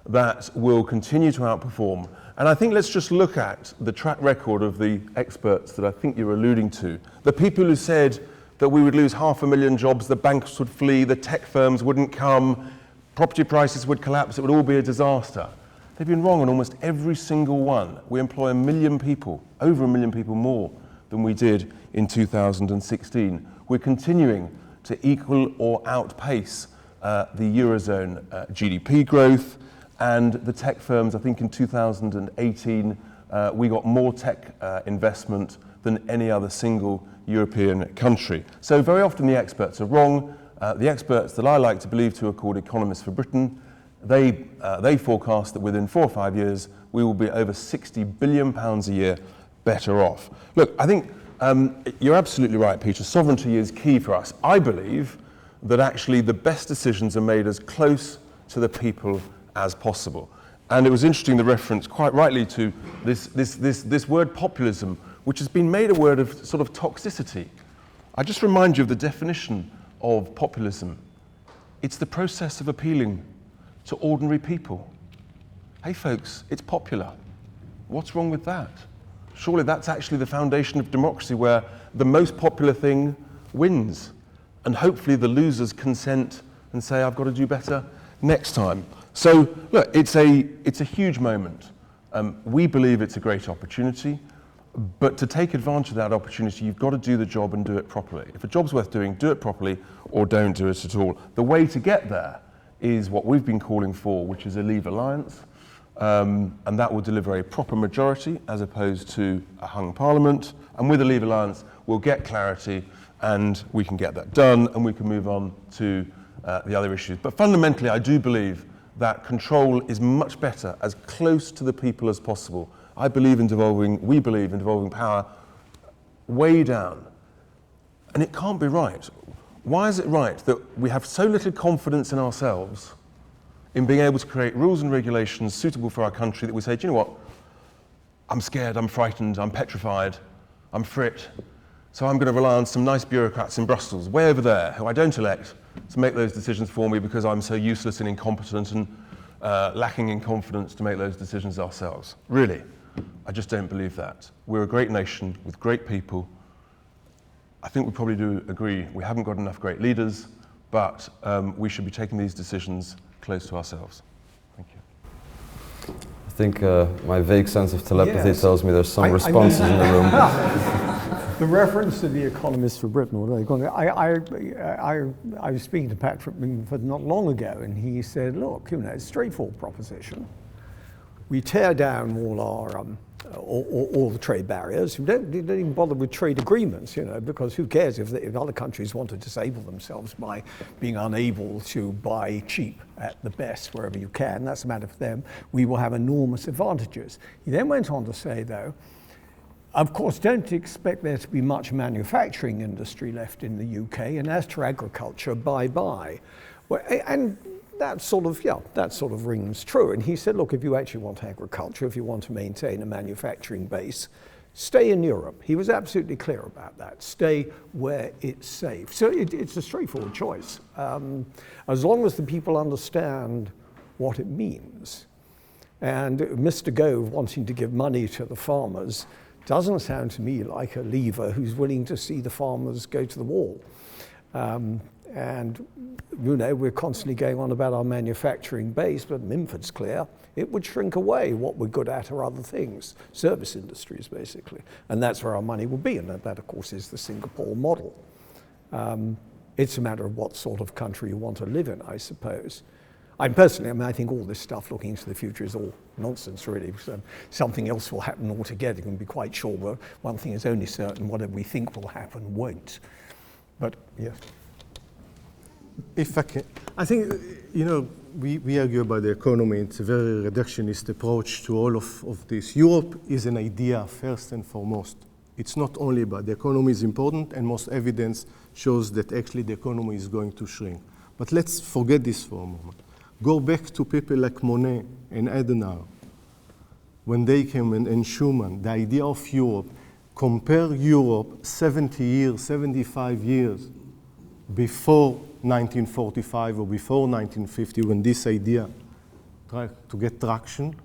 that will continue to outperform. And I think let's just look at the track record of the experts that I think you're alluding to. The people who said that we would lose 500,000 jobs, the banks would flee, the tech firms wouldn't come, property prices would collapse, it would all be a disaster. They've been wrong on almost every single one. We employ 1 million people, over 1 million people more than we did in 2016. We're continuing to equal or outpace the Eurozone GDP growth, and the tech firms. I think in 2018 we got more tech investment than any other single European country. So very often the experts are wrong. The experts that I like to believe to are called economists for Britain. They forecast that within 4 or 5 years we will be over £60 billion a year better off. Look, I think you're absolutely right, Peter. Sovereignty is key for us. I believe that actually the best decisions are made as close to the people as possible. And it was interesting, the reference, quite rightly, to this word populism, which has been made a word of sort of toxicity. I just remind you of the definition of populism. It's the process of appealing to ordinary people. Hey folks, it's popular. What's wrong with that? Surely that's actually the foundation of democracy, where the most popular thing wins. And hopefully the losers consent and say, I've got to do better next time. So look, it's a huge moment. We believe it's a great opportunity, but to take advantage of that opportunity, you've got to do the job and do it properly. If a job's worth doing, do it properly or don't do it at all. The way to get there is what we've been calling for, which is a Leave alliance, and that will deliver a proper majority as opposed to a hung parliament. And with a Leave alliance, we'll get clarity and we can get that done and we can move on to the other issues. But fundamentally, I do believe that control is much better as close to the people as possible. We believe in devolving power way down. And it can't be right. Why is it right that we have so little confidence in ourselves in being able to create rules and regulations suitable for our country that we say, do you know what? I'm scared, I'm frightened, I'm petrified, I'm frit. So I'm going to rely on some nice bureaucrats in Brussels, way over there, who I don't elect, to make those decisions for me because I'm so useless and incompetent and lacking in confidence to make those decisions ourselves. Really, I just don't believe that. We're a great nation with great people. I think we probably do agree we haven't got enough great leaders, but we should be taking these decisions close to ourselves. Thank you. I think my vague sense of telepathy tells me there's some responses in the room. The reference to the economists for Britain, I was speaking to Patrick Mingford not long ago, and he said, look, it's a straightforward proposition. We tear down all the trade barriers. We don't even bother with trade agreements, because who cares if other countries want to disable themselves by being unable to buy cheap at the best wherever you can. That's a matter for them. We will have enormous advantages. He then went on to say, though, of course, don't expect there to be much manufacturing industry left in the UK, and as to agriculture, bye-bye. Well, and that sort of rings true. And he said, look, if you actually want agriculture, if you want to maintain a manufacturing base, stay in Europe. He was absolutely clear about that. Stay where it's safe. So it's a straightforward choice. As long as the people understand what it means. And Mr. Gove wanting to give money to the farmers doesn't sound to me like a leaver who's willing to see the farmers go to the wall. And you know, we're constantly going on about our manufacturing base, but Minford's clear. It would shrink away. What we're good at are other things, service industries, basically. And that's where our money will be, and that, of course, is the Singapore model. It's a matter of what sort of country you want to live in, I suppose. I think all this stuff looking into the future is all nonsense, really. So something else will happen altogether. You can be quite sure, but one thing is only certain, whatever we think will happen won't. But, yes. If I can, I think, you know, we argue about the economy. It's a very reductionist approach to all of this. Europe is an idea first and foremost. It's not only about the economy is important, and most evidence shows that actually the economy is going to shrink. But let's forget this for a moment. Go back to people like Monet and Adenauer. When they came and Schuman, the idea of Europe, compare Europe 70 years, 75 years before 1945 or before 1950, when this idea tried to get traction,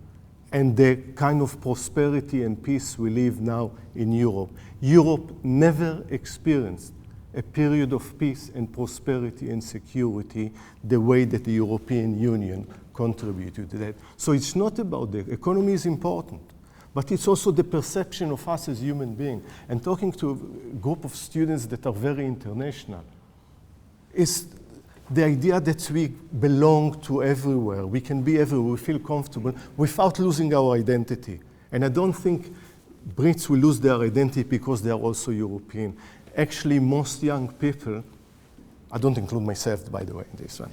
and the kind of prosperity and peace we live now in Europe. Europe never experienced a period of peace and prosperity and security the way that the European Union contributed to that. So it's not about the economy is important, but it's also the perception of us as human beings. And talking to a group of students that are very international, is the idea that we belong to everywhere, we can be everywhere, we feel comfortable without losing our identity. And I don't think Brits will lose their identity because they are also European. Actually, most young people, I don't include myself, by the way, in this one,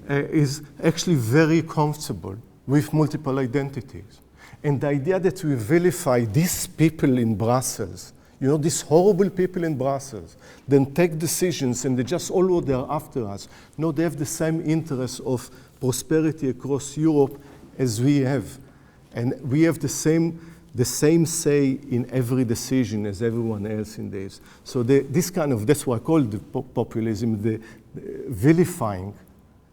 is actually very comfortable with multiple identities. And the idea that we vilify these people in Brussels, you know, these horrible people in Brussels, then take decisions and they just all they're after us. No, they have the same interest of prosperity across Europe as we have. And we have the same say in every decision as everyone else in this. So this kind of, that's what I call the populism, the vilifying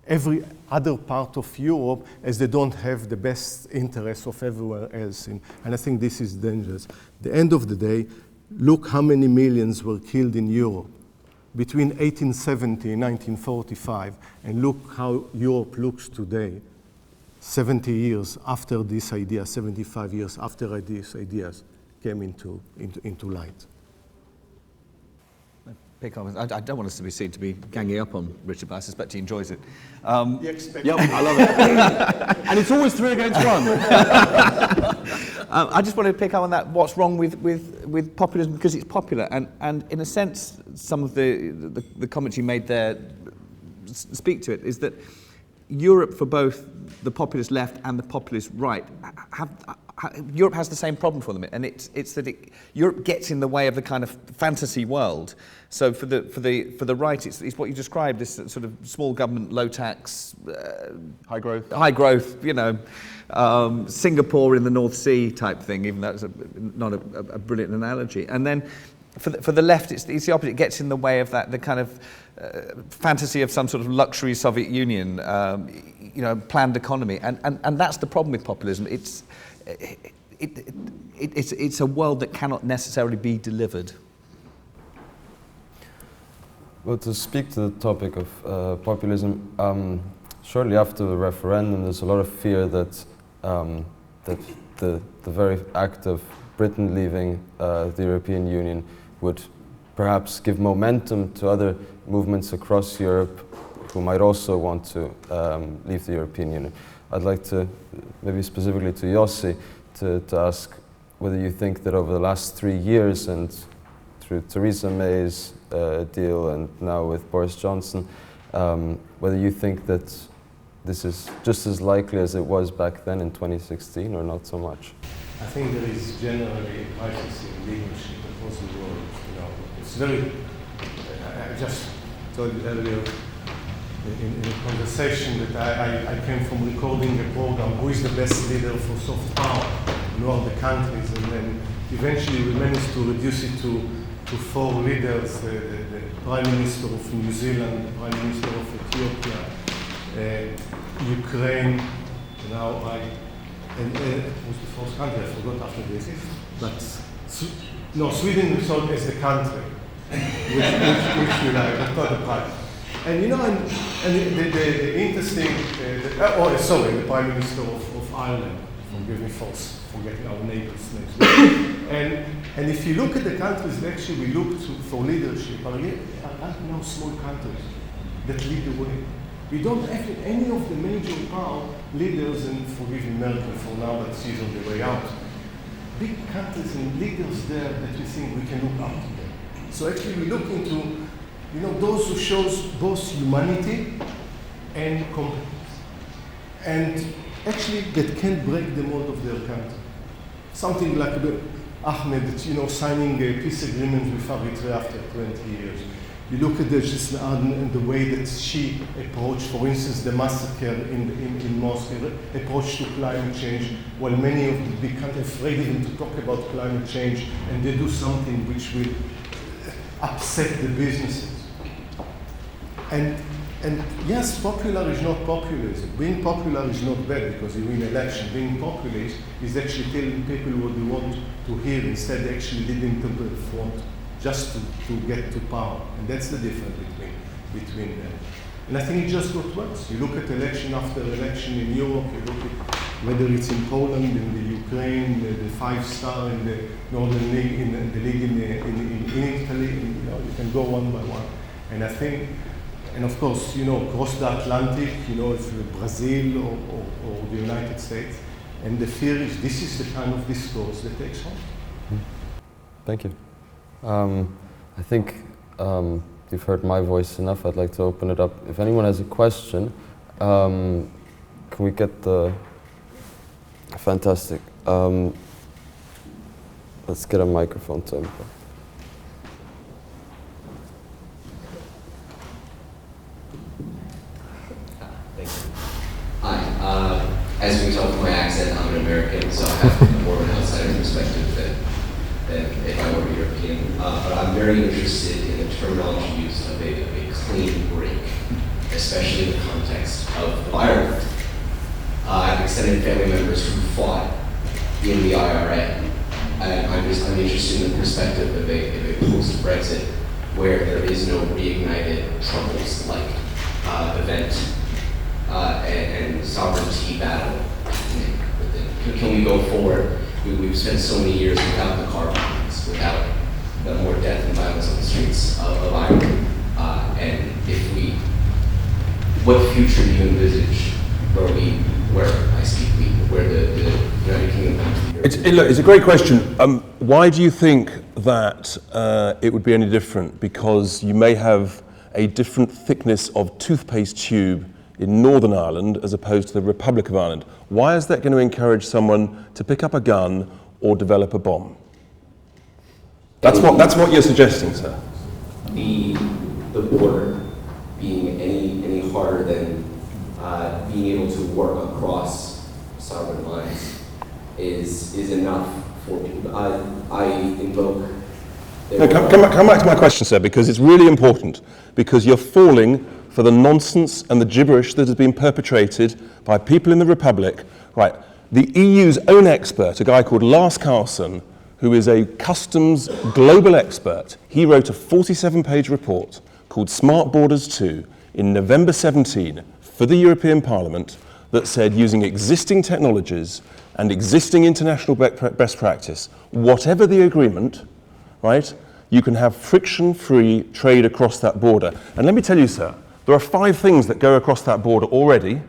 every other part of Europe as they don't have the best interests of everywhere else. And I think this is dangerous. At the end of the day, look how many millions were killed in Europe between 1870 and 1945, and look how Europe looks today, 70 years after this idea, 75 years after these ideas came into light. Pick up. I don't want us to be seen to be ganging up on Richard, but I suspect he enjoys it. Yeah, I love it. And it's always 3 against 1. I just wanted to pick up on that. What's wrong with populism because it's popular, and in a sense, some of the comments you made there speak to it. Is that Europe, for both the populist left and the populist right, Europe has the same problem for them, and it's that Europe gets in the way of the kind of fantasy world. So for the right, it's what you described, this sort of small government, low tax, High growth, you know, Singapore in the North Sea type thing. Even that's not a brilliant analogy. And then for the left, it's the opposite. It gets in the way of that, the kind of fantasy of some sort of luxury Soviet Union, you know, planned economy, and that's the problem with populism. It's a world that cannot necessarily be delivered. Well, to speak to the topic of populism, shortly after the referendum, there's a lot of fear that the very act of Britain leaving the European Union would perhaps give momentum to other movements across Europe who might also want to leave the European Union. I'd like to, maybe specifically to Yossi, to ask whether you think that over the last 3 years and through Theresa May's deal and now with Boris Johnson, whether you think that this is just as likely as it was back then in 2016 or not so much? I think there is generally a crisis in leadership across the world. You know, it's very, I just told you earlier, in a conversation that I came from recording a program, who is the best leader for soft power in all the countries, and then eventually we managed to reduce it to 4 leaders, the Prime Minister of New Zealand, the Prime Minister of Ethiopia, Ukraine, and it was the fourth country, I forgot after this, but Sweden we saw as the country, which we like, but not the prime. And the interesting, the Prime Minister of Ireland, forgive me for forgetting our neighbors' names. and if you look at the countries, actually we look for leadership, are now small countries that lead the way. We don't have any of the major power leaders, and forgive me Merkel for now, but she's on the way out. Big countries and leaders there that we think we can look up to them. So actually we look into, those who shows both humanity and competence. And actually that can break the mold of their country. Something like Ahmed, signing a peace agreement with Eritrea after 20 years. You look at the Gislaan and the way that she approached, for instance, the massacre in Moscow, approach to climate change, while many of the big countries are afraid even to talk about climate change, and they do something which will upset the businesses. And yes, popular is not populism. Being popular is not bad because you win election. Being populist is actually telling people what they want to hear instead of actually leading them to the front just to get to power. And that's the difference between them. And I think it just got worse. You look at election after election in Europe, you look at whether it's in Poland, in the Ukraine, the 5-star in the Northern League, in the league in Italy, you can go one by one. And I think, and of course, across the Atlantic, if Brazil or the United States, and the fear is this is the kind of discourse that takes hold. Thank you. I think you've heard my voice enough. I'd like to open it up. If anyone has a question, can we get the... Fantastic. Let's get a microphone to him. Thank you. Hi. As you can tell from my accent, I'm an American, so I have more of an outsider perspective than if I were European. But I'm very interested in the terminology use of a clean break, especially in the context of Ireland. I have extended family members who fought in the IRA, and I'm interested in the perspective of a post-Brexit where there is no reignited troubles like event and sovereignty battle. Can we go forward? We've spent so many years without the car bombs, without the more death and violence on the streets of Ireland, and what future do you envisage where the United Kingdom comes to Europe? It's a great question. Why do you think that it would be any different? Because you may have a different thickness of toothpaste tube in Northern Ireland as opposed to the Republic of Ireland. Why is that going to encourage someone to pick up a gun or develop a bomb? That's what you're suggesting, sir. The border being any harder than being able to work across sovereign lines is enough for people. I invoke... Come back to my question, sir, because it's really important, because you're falling for the nonsense and the gibberish that has been perpetrated by people in the Republic. Right, the EU's own expert, a guy called Lars Carlson, who is a customs global expert, he wrote a 47-page report called Smart Borders 2 in November 17 for the European Parliament that said using existing technologies and existing international best practice, whatever the agreement, right, you can have friction-free trade across that border. And let me tell you, sir, there are 5 things that go across that border already,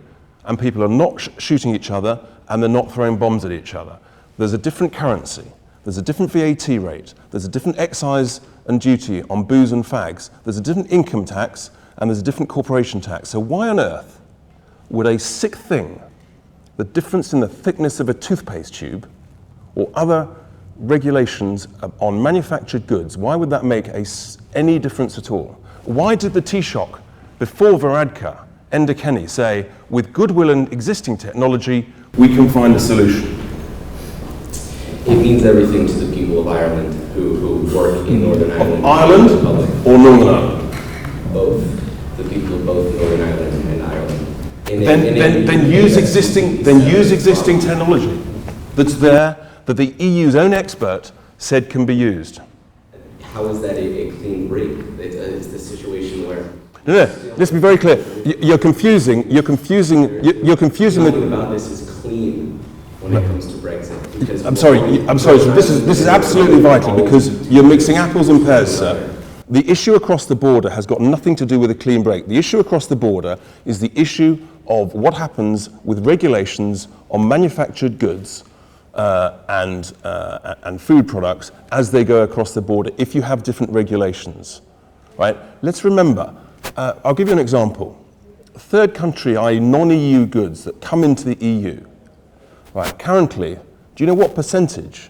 and people are not shooting each other, and they're not throwing bombs at each other. There's a different currency, there's a different VAT rate, there's a different excise and duty on booze and fags, there's a different income tax, and there's a different corporation tax. So why on earth would a 6th thing, the difference in the thickness of a toothpaste tube, or other regulations on manufactured goods, why would that make any difference at all? Why did the Taoiseach before Varadkar, Enda Kenny say, with goodwill and existing technology, we can find a solution? It means everything to the people of Ireland who work in Northern Ireland. Ireland or Northern Ireland? Both. The people of both Northern Ireland and Ireland. Then use existing technology that's there, that the EU's own expert said can be used. How is that a clean break? It's the situation where... No, let's be very clear. You're confusing Nothing the... about this is clean when it comes to Brexit. Because I'm sorry, so this is absolutely vital because you're mixing apples and pears, sir. The issue across the border has got nothing to do with a clean break. The issue across the border is the issue of what happens with regulations on manufactured goods and food products as they go across the border if you have different regulations, right? Let's remember, I'll give you an example. Third country, i.e. non-EU goods that come into the EU, right, currently, do you know what percentage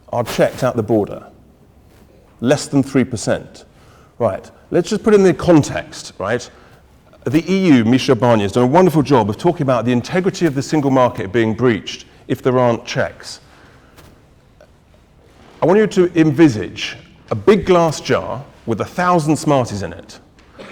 are checked at the border? Less than 3%. Right, let's just put it in the context, right? The EU, Michel Barnier, has done a wonderful job of talking about the integrity of the single market being breached if there aren't checks. I want you to envisage a big glass jar with 1,000 Smarties in it.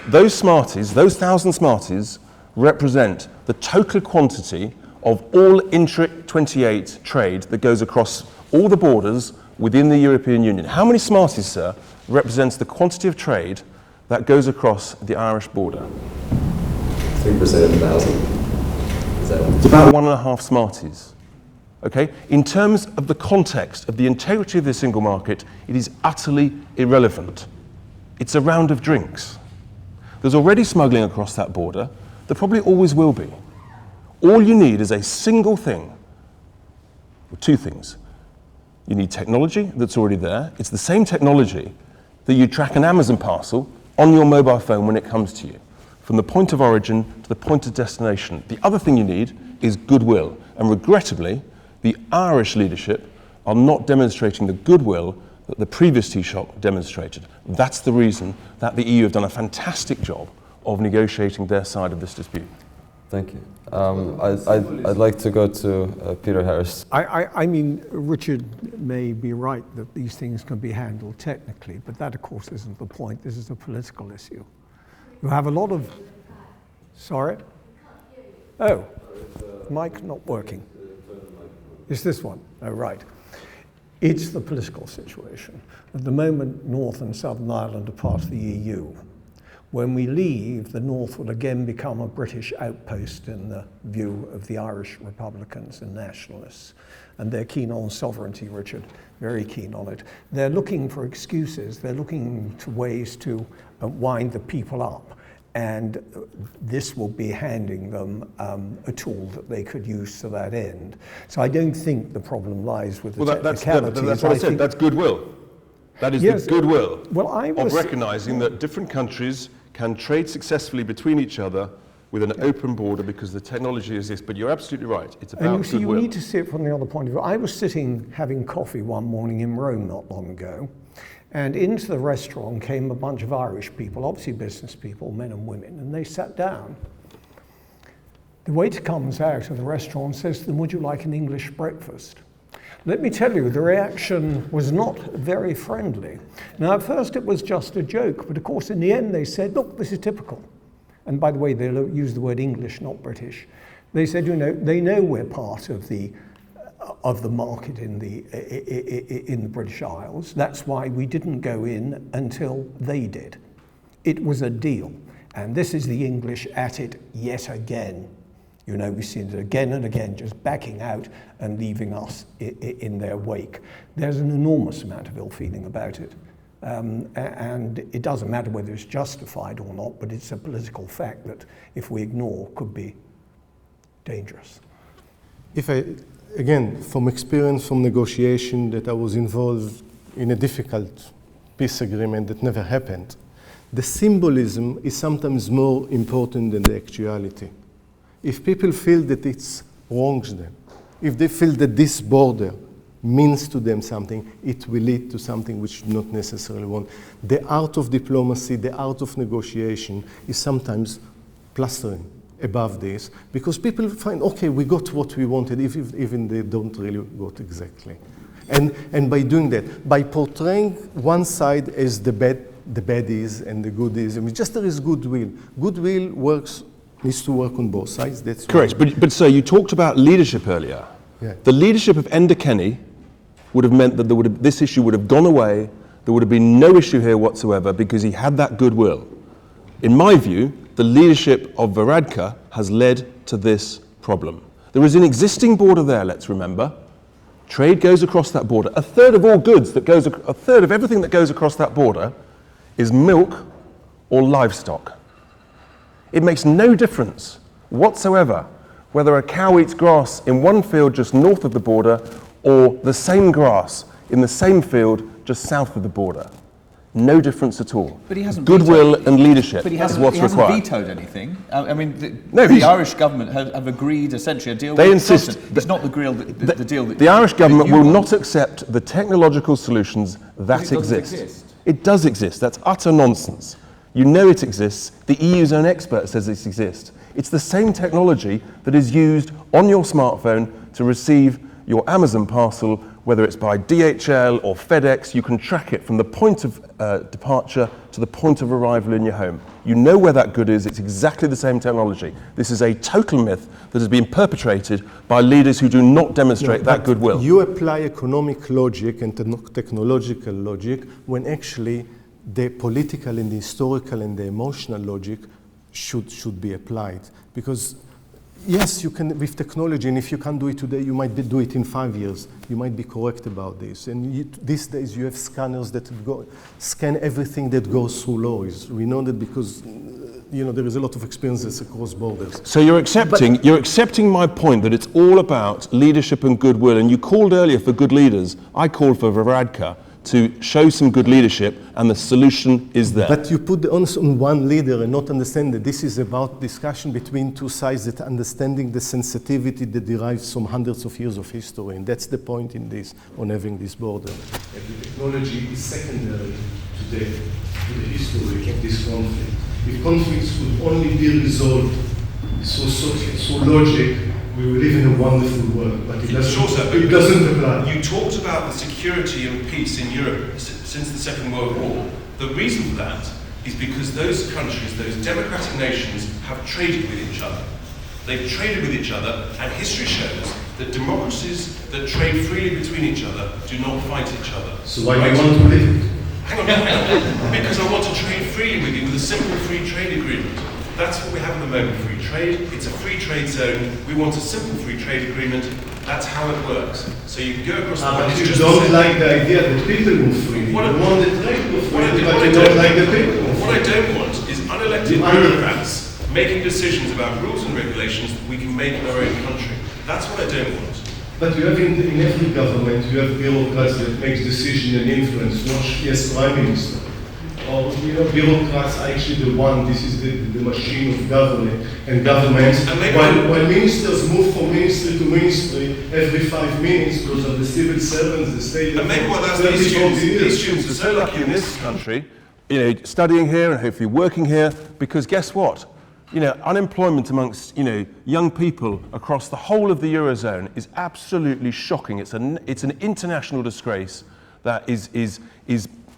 Those 1,000 Smarties represent the total quantity of all intra-28 trade that goes across all the borders within the European Union. How many Smarties, sir, represents the quantity of trade that goes across the Irish border? 3% of 1,000. Is that It's about 1.5 Smarties. Okay? In terms of the context of the integrity of the single market, it is utterly irrelevant. It's a round of drinks. There's already smuggling across that border. There probably always will be. All you need is a single thing, or two things. You need technology that's already there. It's the same technology that you track an Amazon parcel on your mobile phone when it comes to you, from the point of origin to the point of destination. The other thing you need is goodwill. And regrettably, the Irish leadership are not demonstrating the goodwill that the previous Taoiseach demonstrated. That's the reason that the EU have done a fantastic job of negotiating their side of this dispute. Thank you. I'd like to go to Peter Harris. I mean, Richard may be right that these things can be handled technically, but that, of course, isn't the point. This is a political issue. You have a lot of... Sorry? Oh, mic not working. Is this one? Oh, right. It's the political situation. At the moment, North and Southern Ireland are part of the EU. When we leave, the North will again become a British outpost in the view of the Irish Republicans and nationalists. And they're keen on sovereignty, Richard, very keen on it. They're looking for excuses. They're looking to ways to wind the people up. And this will be handing them a tool that they could use to that end. So I don't think the problem lies with the technicalities. That's what I said, that's goodwill. That is the goodwill of recognizing that different countries can trade successfully between each other with an open border because the technology exists. But you're absolutely right, it's about and you see, goodwill. You need to see it from the other point of view. I was sitting having coffee one morning in Rome not long ago, and into the restaurant came a bunch of Irish people, obviously business people, men and women, and they sat down. The waiter comes out of the restaurant and says to them, "Would you like an English breakfast?" Let me tell you, the reaction was not very friendly. Now, at first it was just a joke, but of course in the end they said, "Look, this is typical." And by the way, they use the word English, not British. They said, you know, they know we're part of the market in the British Isles. That's why we didn't go in until they did. It was a deal. And this is the English at it yet again. You know, we've seen it again and again, just backing out and leaving us in their wake. There's an enormous amount of ill feeling about it. And it doesn't matter whether it's justified or not, but it's a political fact that if we ignore, could be dangerous. Again, from experience, from negotiation, that I was involved in a difficult peace agreement that never happened, the symbolism is sometimes more important than the actuality. If people feel that it wrongs them, if they feel that this border means to them something, it will lead to something which you not necessarily want. The art of diplomacy, the art of negotiation is sometimes plastering above this, because people find, okay, we got what we wanted, even they don't really got exactly. And by doing that, by portraying one side as the baddies and the goodies, I mean, just there is goodwill. Goodwill needs to work on both sides. That's correct. But sir, you talked about leadership earlier. Yeah. The leadership of Enda Kenny would have meant that this issue would have gone away. There would have been no issue here whatsoever because he had that goodwill. In my view, the leadership of Varadkar has led to this problem. There is an existing border there, let's remember. Trade goes across that border. A third of all goods a third of everything that goes across that border is milk or livestock. It makes no difference whatsoever whether a cow eats grass in one field just north of the border or the same grass in the same field just south of the border. No difference at all. But he hasn't goodwill and leadership is what's required. Vetoed anything. I mean, the Irish government have agreed essentially a deal. They insist. It's not the deal that the Irish government will not accept the technological solutions that exist. It does exist. That's utter nonsense. You know it exists. The EU's own expert says it exists. It's the same technology that is used on your smartphone to receive your Amazon parcel, whether it's by DHL or FedEx. You can track it from the point of departure to the point of arrival in your home. You know where that good is. It's exactly the same technology. This is a total myth that has been perpetrated by leaders who do not demonstrate that goodwill. You apply economic logic and technological logic when actually the political and the historical and the emotional logic should be applied. Because yes, you can with technology, and if you can't do it today, you might do it in 5 years. You might be correct about this. And these days you have scanners that scan everything that goes through laws. We know that because there is a lot of experiences across borders. So you're accepting my point that it's all about leadership and goodwill. And you called earlier for good leaders. I called for Varadkar to show some good leadership, and the solution is there. But you put the onus on one leader and not understand that this is about discussion between two sides, that understanding the sensitivity that derives from hundreds of years of history. And that's the point in this, on having this border. And the technology is secondary to the history of this conflict. If conflicts could only be resolved through logic, we will live in a wonderful world, but it doesn't apply. You talked about the security and peace in Europe since the Second World War. The reason for that is because those countries, those democratic nations, have traded with each other. They've traded with each other, and history shows that democracies that trade freely between each other do not fight each other. So why do you want to live? Hang on. Because I want to trade freely with you with a simple free trade agreement. That's what we have at the moment, free trade. It's a free trade zone. We want a simple free trade agreement. That's how it works. So you can go across the but you don't like the idea that people move freely. You want the trade move freely, but you don't like the people. What I don't want is unelected bureaucrats making decisions about rules and regulations that we can make in our own country. That's what I don't want. But you have in every government, you have bureaucrats that make decisions and influence. Yes, Prime Minister. Or bureaucrats are actually this is the machine of government and governments. While ministers move from ministry to ministry every 5 minutes because of the civil servants, the state. And maybe that's these students are so lucky in this country, studying here and hopefully working here, because guess what? Unemployment amongst young people across the whole of the Eurozone is absolutely shocking. It's an international disgrace that is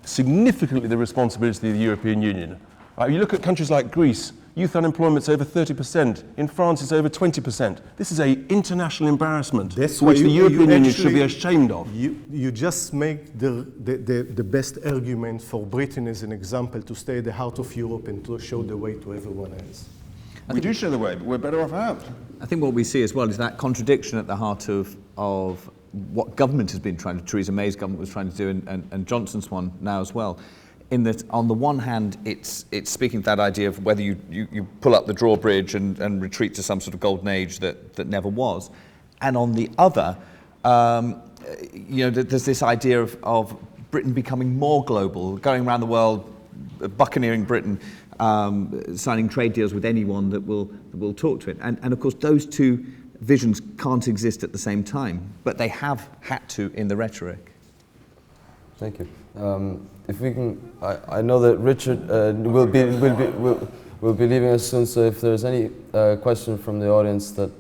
significantly the responsibility of the European Union. You look at countries like Greece, youth unemployment's over 30%. In France, it's over 20%. This is an international embarrassment which the European Union should be ashamed of. You just make the best argument for Britain as an example to stay at the heart of Europe and to show the way to everyone else. We do show the way, but we're better off out. I think what we see as well is that contradiction at the heart of what government has been trying to, Theresa May's government was trying to do, and Johnson's one now as well, in that on the one hand it's speaking to that idea of whether you pull up the drawbridge and retreat to some sort of golden age that never was, and on the other, there's this idea of Britain becoming more global, going around the world, buccaneering Britain, signing trade deals with anyone that will talk to it, and of course those two visions can't exist at the same time, but they have had to in the rhetoric. Thank you. If we can, I know that Richard will be leaving us soon. So if there's any question from the audience that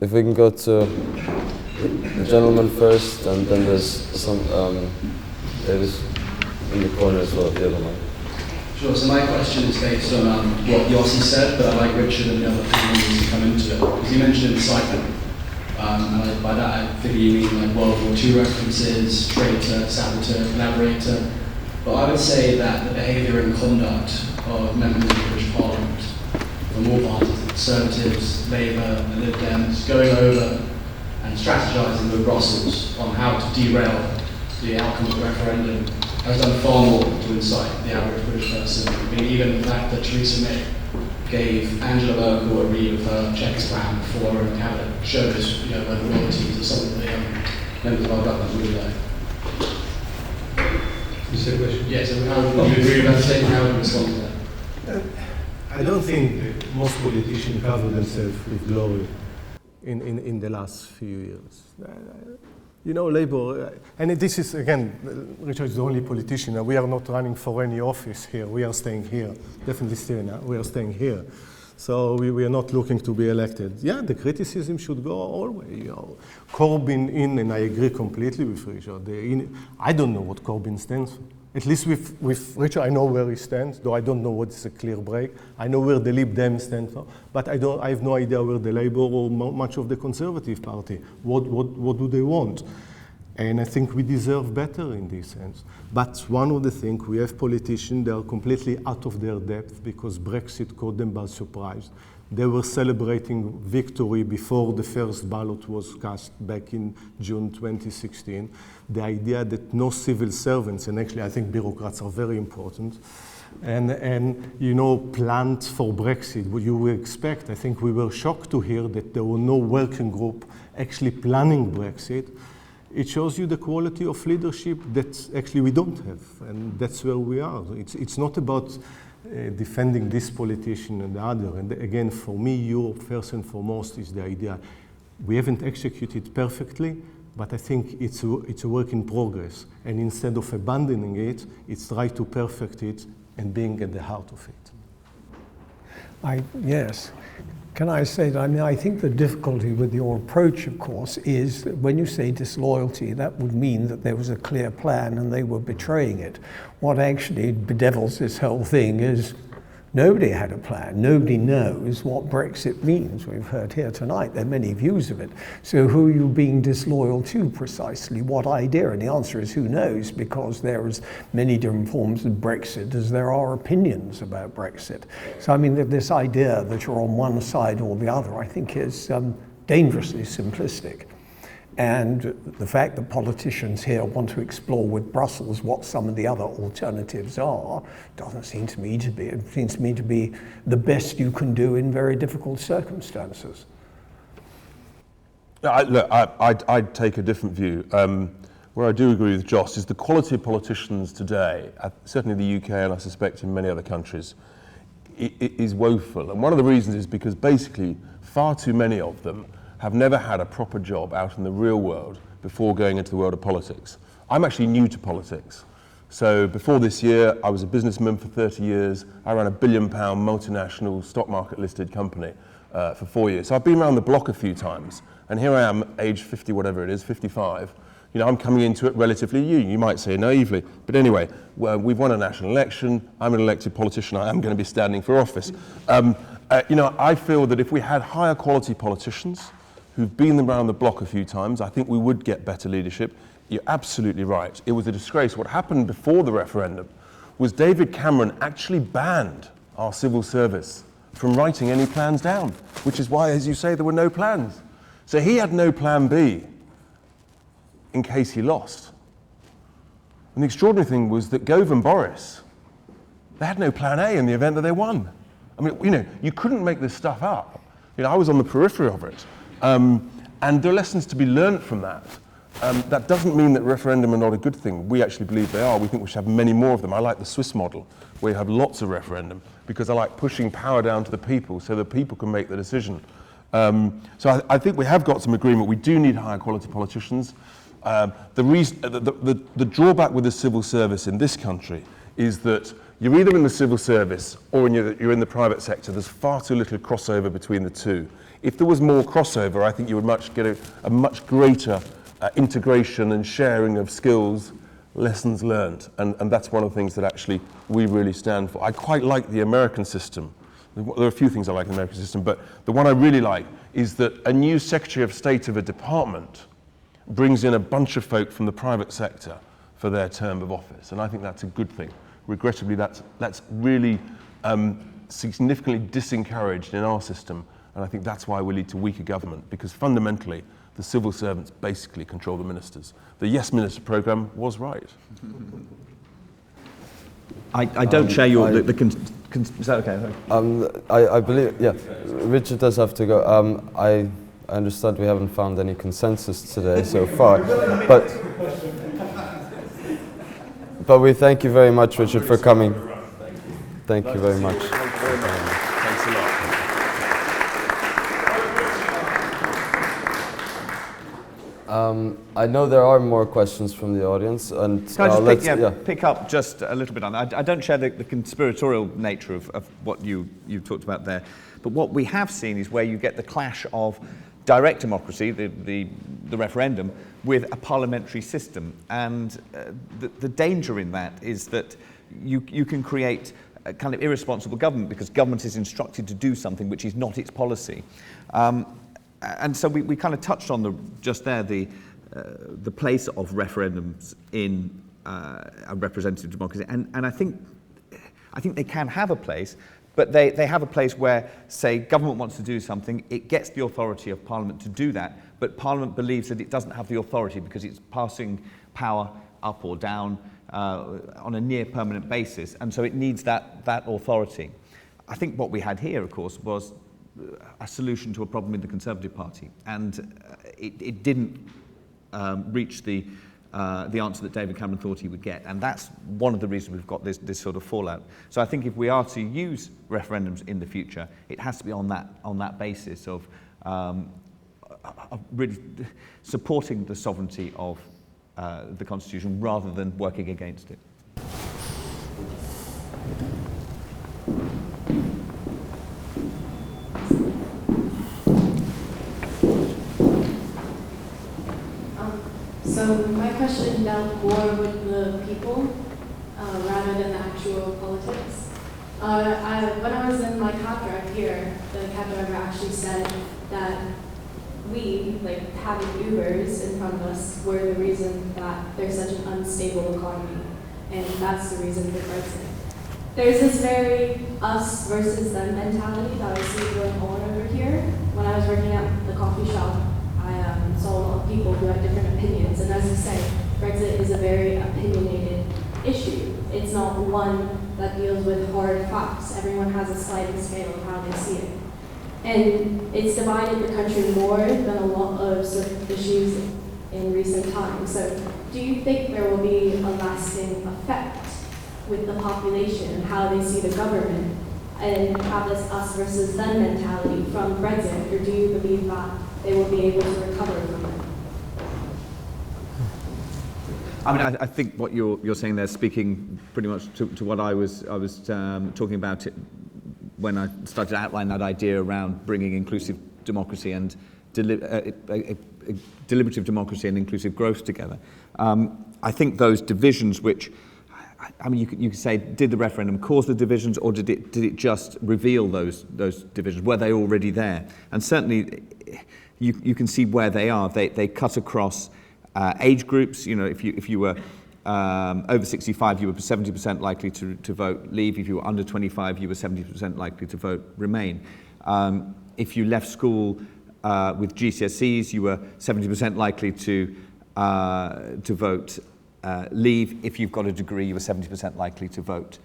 if we can go to the gentleman first, and then there's some ladies in the corner as well, the other one. Sure, so my question is based on what Yossi said, but I'd like Richard and the other panelists to come into it. Because you mentioned incitement, and by that I figure you mean like World War II references, traitor, saboteur, collaborator. But I would say that the behaviour and conduct of members of the British Parliament from all parties, Conservatives, Labour, the Lib Dems, going over and strategising with Brussels on how to derail the outcome of the referendum has done far more to incite the average British person. I mean, even the fact that Theresa May gave Angela Merkel a read of her checks plan before her cabinet shows, you know, where the loyalties of some of the members of our government really low. You said question? Yeah, so how would you agree with that statement? How would you respond to that? I don't think most politicians cover themselves with glory in the last few years. You know, Labour, and this is, again, Richard is the only politician. We are not running for any office here. We are staying here, definitely staying. We are staying here. So we are not looking to be elected. Yeah, the criticism should go always. You know, Corbyn and I agree completely with Richard. I don't know what Corbyn stands for. At least with Richard, I know where he stands, though I don't know what is a clear break. I know where the Lib Dems stand for, but I have no idea where the Labour or much of the Conservative Party, what do they want? And I think we deserve better in this sense. But one of the things, we have politicians that are completely out of their depth because Brexit caught them by surprise. They were celebrating victory before the first ballot was cast back in June 2016. The idea that no civil servants, and actually I think bureaucrats are very important, and you know, planned for Brexit, what you would expect. I think we were shocked to hear that there were no working group actually planning Brexit. It shows you the quality of leadership that actually we don't have, and that's where we are. It's not about defending this politician and the other. And again, for me, Europe, first and foremost, is the idea. We haven't executed perfectly, but I think it's a work in progress. And instead of abandoning it, it's try to perfect it and being at the heart of it. Yes. Can I say that? I mean, I think the difficulty with your approach, of course, is that when you say disloyalty, that would mean that there was a clear plan and they were betraying it. What actually bedevils this whole thing is nobody had a plan. Nobody knows what Brexit means. We've heard here tonight there are many views of it. So who are you being disloyal to precisely? What idea? And the answer is who knows, because there is many different forms of Brexit as there are opinions about Brexit. So I mean, this idea that you're on one side or the other, I think is dangerously simplistic. And the fact that politicians here want to explore with Brussels what some of the other alternatives are doesn't seem to me to be. It seems to me to be the best you can do in very difficult circumstances. I'd take a different view. Where I do agree with Joss is the quality of politicians today, certainly in the UK and I suspect in many other countries, is woeful. And one of the reasons is because basically far too many of them have never had a proper job out in the real world before going into the world of politics. I'm actually new to politics. So before this year, I was a businessman for 30 years. I ran a £1 billion multinational stock market listed company for 4 years. So I've been around the block a few times. And here I am, age 50, whatever it is, 55. You know, I'm coming into it relatively new, you might say naively. But anyway, we've won a national election. I'm an elected politician. I am going to be standing for office. You know, I feel that if we had higher quality politicians who've been around the block a few times, I think we would get better leadership. You're absolutely right. It was a disgrace. What happened before the referendum was David Cameron actually banned our civil service from writing any plans down, which is why, as you say, there were no plans. So he had no plan B in case he lost. And the extraordinary thing was that Gove and Boris, they had no plan A in the event that they won. I mean, you know, you couldn't make this stuff up. You know, I was on the periphery of it. And there are lessons to be learned from that. That doesn't mean that referendum are not a good thing. We actually believe they are. We think we should have many more of them. I like the Swiss model, where you have lots of referendum, because I like pushing power down to the people so the people can make the decision. So I think we have got some agreement. We do need higher quality politicians. The drawback with the civil service in this country is that you're either in the civil service or you're in the private sector. There's far too little crossover between the two. If there was more crossover, I think you would get a much greater integration and sharing of skills, lessons learned. And that's one of the things that actually we really stand for. I quite like the American system. There are a few things I like in the American system, but the one I really like is that a new Secretary of State of a department brings in a bunch of folk from the private sector for their term of office. And I think that's a good thing. Regrettably, that's really significantly disencouraged in our system. And I think that's why we lead to weaker government, because fundamentally, the civil servants basically control the ministers. The Yes Minister programme was right. I don't share your... is that okay? I believe, yeah, Richard does have to go. I understand we haven't found any consensus today so far, but we thank you very much, Richard, for coming. Thank you very much. Thanks a lot. I know there are more questions from the audience, and can I just pick up just a little bit on that? I don't share the conspiratorial nature of what you talked about there, but what we have seen is where you get the clash of direct democracy, the referendum, with a parliamentary system, and the danger in that is that you can create a kind of irresponsible government, because government is instructed to do something which is not its policy. And so we kind of touched on the place of referendums in a representative democracy, and I think they can have a place, but they have a place where, say, government wants to do something, it gets the authority of Parliament to do that, but Parliament believes that it doesn't have the authority because it's passing power up or down on a near permanent basis, and so it needs that authority. I think what we had here, of course, was a solution to a problem in the Conservative Party, and it didn't reach the answer that David Cameron thought he would get, and that's one of the reasons we've got this sort of fallout. So I think if we are to use referendums in the future, it has to be on that basis of really supporting the sovereignty of the Constitution rather than working against it. So my question dealt more with the people rather than the actual politics. When I was in my cab drive here, the cab driver actually said that we, like having Ubers in front of us, were the reason that there's such an unstable economy, and that's the reason for Brexit. There's this very us versus them mentality that I see going on over here. When I was working at the coffee shop, I saw a lot of people who had different opinions, and as you say, Brexit is a very opinionated issue. It's not one that deals with hard facts. Everyone has a sliding scale of how they see it. And it's divided the country more than a lot of sort of issues in recent times. So do you think there will be a lasting effect with the population and how they see the government and have this us versus them mentality from Brexit, or do you believe that they will be able to recover from it? I mean, I think what you're saying there, speaking pretty much to what I was talking about it when I started to outline that idea around bringing inclusive democracy and deliberative democracy and inclusive growth together. I think those divisions, which I mean, you could say, did the referendum cause the divisions, or did it just reveal those divisions? Were they already there? And certainly, you can see where they are. They cut across age groups. You know, if you were over 65, you were 70% likely to vote Leave. If you were under 25, you were 70% likely to vote Remain. If you left school with GCSEs, you were 70% likely to vote Leave. If you've got a degree, you were 70% likely to vote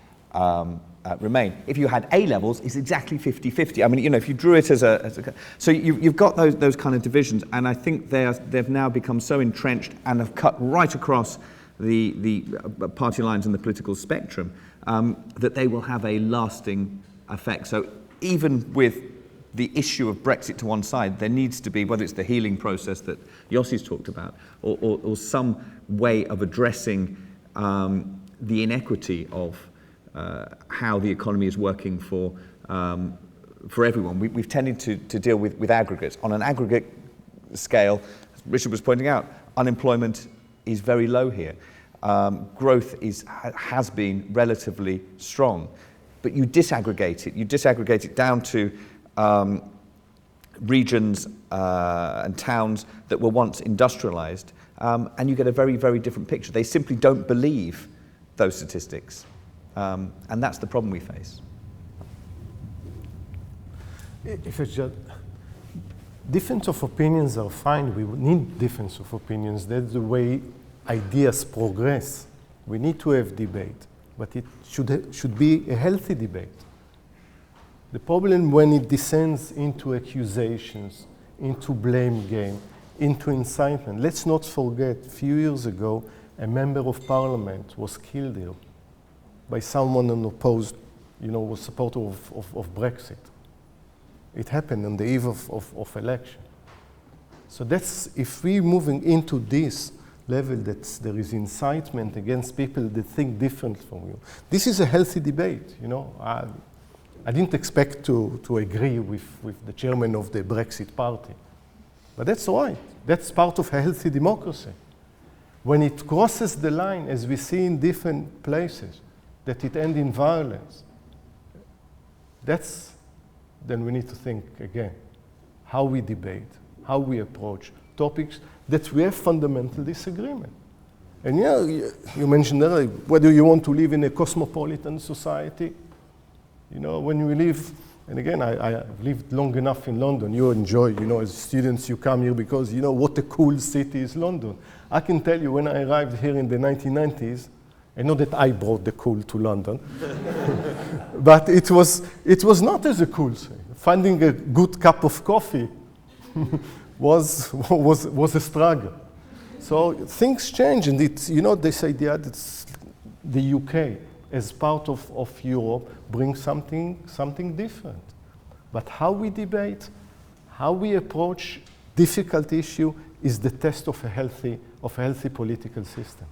remain. If you had A levels, it's exactly 50-50. I mean, you know, if you drew it as a so you've got those kind of divisions, and I think they've now become so entrenched and have cut right across the party lines and the political spectrum that they will have a lasting effect. So even with the issue of Brexit to one side, there needs to be, whether it's the healing process that Yossi's talked about, or some way of addressing the inequity of how the economy is working for everyone. We've tended to deal with aggregates. On an aggregate scale, as Richard was pointing out, unemployment is very low here. Growth has been relatively strong. But you disaggregate it. You disaggregate it down to regions and towns that were once industrialized, and you get a very, very different picture. They simply don't believe those statistics. And that's the problem we face. If it's just difference of opinions are fine. We need difference of opinions. That's the way ideas progress. We need to have debate, but it should be a healthy debate. The problem when it descends into accusations, into blame game, into incitement. Let's not forget, a few years ago, a member of parliament was killed here by someone who opposed, was supporter of Brexit. It happened on the eve of election. So that's, if we're moving into this level that there is incitement against people that think different from you. This is a healthy debate, I didn't expect to agree with the chairman of the Brexit Party. But that's all right. That's part of a healthy democracy. When it crosses the line, as we see in different places, that it ends in violence, then we need to think again how we debate, how we approach topics that we have fundamental disagreement. And you mentioned earlier, whether you want to live in a cosmopolitan society, when we live, and again, I've lived long enough in London, you enjoy, as students, you come here because what a cool city is London. I can tell you, when I arrived here in the 1990s, I know that I brought the cool to London, but it was not as a cool thing. Finding a good cup of coffee was a struggle. So things change, and this idea that the UK as part of Europe brings something different. But how we debate, how we approach difficult issue is the test of a healthy political system.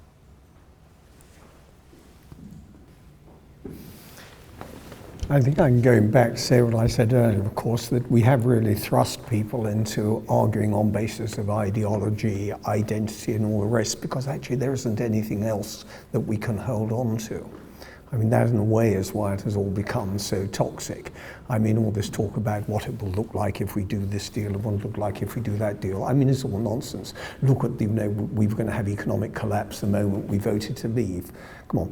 I think I'm going back to say what I said earlier, of course, that we have really thrust people into arguing on basis of ideology, identity, and all the rest, because actually there isn't anything else that we can hold on to. I mean, that in a way is why it has all become so toxic. I mean, all this talk about what it will look like if we do this deal, and what it will look like if we do that deal. I mean, it's all nonsense. Look at, we were going to have economic collapse the moment we voted to leave. Come on,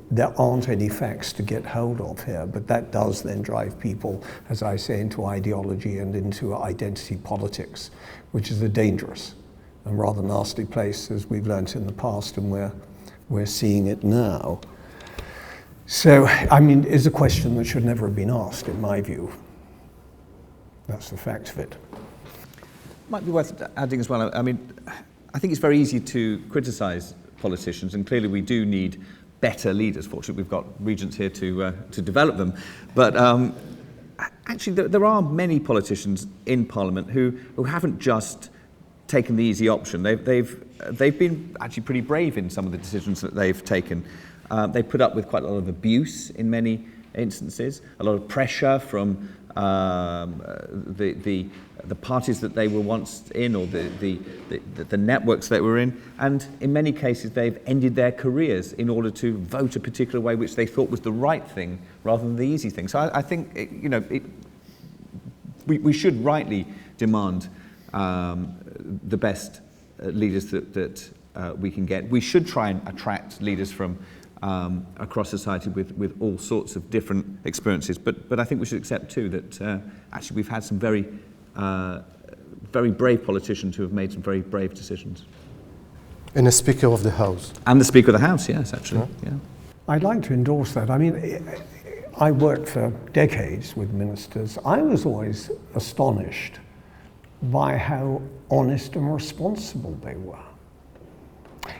there aren't any facts to get hold of here, but that does then drive people, as I say, into ideology and into identity politics, which is a dangerous and rather nasty place, as we've learnt in the past, and we're seeing it now. So, I mean, it's a question that should never have been asked, in my view. That's the fact of it. Might be worth adding as well, I mean, I think it's very easy to criticise politicians, and clearly we do need better leaders. Fortunately, we've got Regents here to develop them. But actually, there are many politicians in Parliament who haven't just taken the easy option. They've been actually pretty brave in some of the decisions that they've taken. They put up with quite a lot of abuse in many instances, a lot of pressure from the parties that they were once in, or the networks they were in, and in many cases they've ended their careers in order to vote a particular way which they thought was the right thing rather than the easy thing. So I think we should rightly demand the best leaders that we can get. We should try and attract leaders from across society with all sorts of different experiences, but I think we should accept too that actually we've had some very brave politicians who have made some very brave decisions. And a Speaker of the House. And the Speaker of the House, yes, actually. Yeah. I'd like to endorse that. I mean, I worked for decades with ministers. I was always astonished by how honest and responsible they were.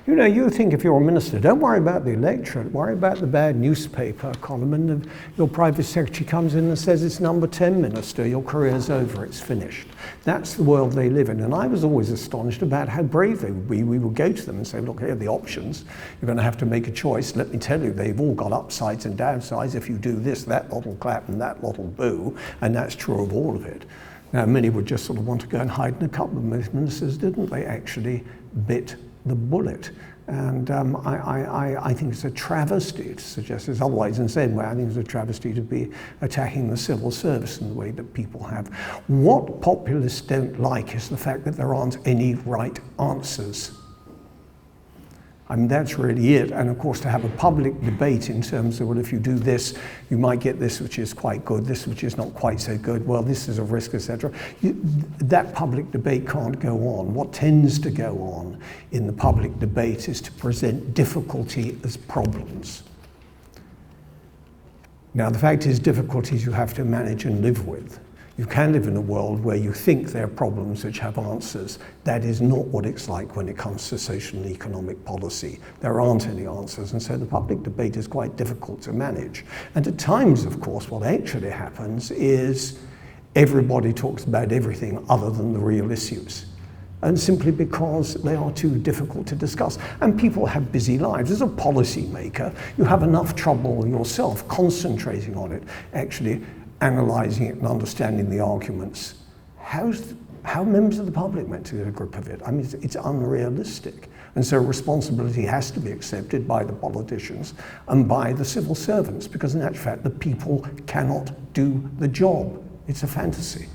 You know, you think if you're a minister, don't worry about the electorate, worry about the bad newspaper column, and your private secretary comes in and says it's number 10 minister, your career's over, it's finished. That's the world they live in. And I was always astonished about how brave they would be. We would go to them and say, look, here are the options. You're going to have to make a choice. Let me tell you, they've all got upsides and downsides. If you do this, that lot will clap and that lot will boo, and that's true of all of it. Now, many would just sort of want to go and hide in a cupboard. Most ministers didn't. They actually bit the bullet. And I think it's a travesty to suggest it's otherwise in the same way. I think it's a travesty to be attacking the civil service in the way that people have. What populists don't like is the fact that there aren't any right answers. I mean, that's really it. And of course, to have a public debate in terms of, well, if you do this, you might get this, which is quite good, this, which is not quite so good, well, this is a risk, etc. That public debate can't go on. What tends to go on in the public debate is to present difficulty as problems. Now, the fact is, difficulties you have to manage and live with. You can live in a world where you think there are problems which have answers. That is not what it's like when it comes to social and economic policy. There aren't any answers, and so the public debate is quite difficult to manage. And at times, of course, what actually happens is everybody talks about everything other than the real issues, and simply because they are too difficult to discuss. And people have busy lives. As a policy maker, you have enough trouble yourself concentrating on it, actually analysing it and understanding the arguments. How members of the public meant to get a grip of it? I mean, it's unrealistic. And so responsibility has to be accepted by the politicians and by the civil servants, because in actual fact, the people cannot do the job. It's a fantasy.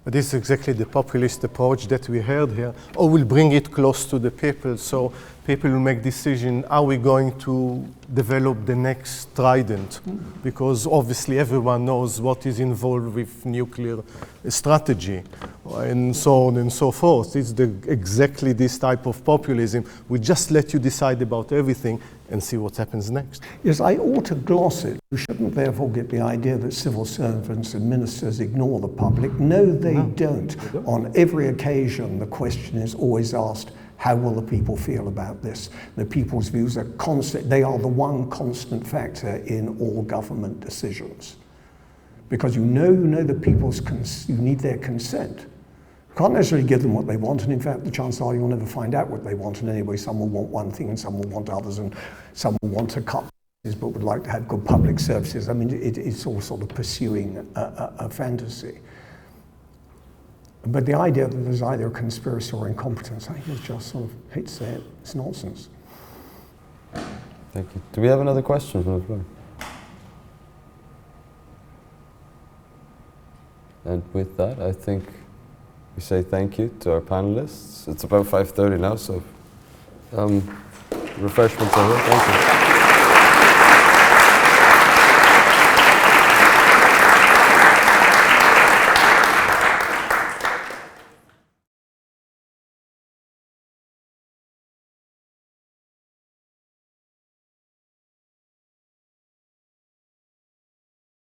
But this is exactly the populist approach that we heard here. Or we'll bring it close to the people, so people will make decision, are we going to develop the next Trident? Because obviously everyone knows what is involved with nuclear strategy, and so on and so forth. It's exactly this type of populism. We just let you decide about everything and see what happens next. Yes, I ought to gloss it. You shouldn't therefore get the idea that civil servants and ministers ignore the public. No, they don't. On every occasion, the question is always asked, how will the people feel about this? The people's views are constant. They are the one constant factor in all government decisions. Because you know the people's, you need their consent. You can't necessarily give them what they want, and in fact, the chances are you'll never find out what they want. And anyway, some will want one thing and some will want others, and some will want to cut but would like to have good public services. I mean, it's all sort of pursuing a fantasy. But the idea that there's either a conspiracy or incompetence, I think is just sort of, I hate to say it, it's nonsense. Thank you. Do we have another question from the floor? And with that, I think we say thank you to our panelists. It's about 5:30 now, so refreshments are here. Thank you.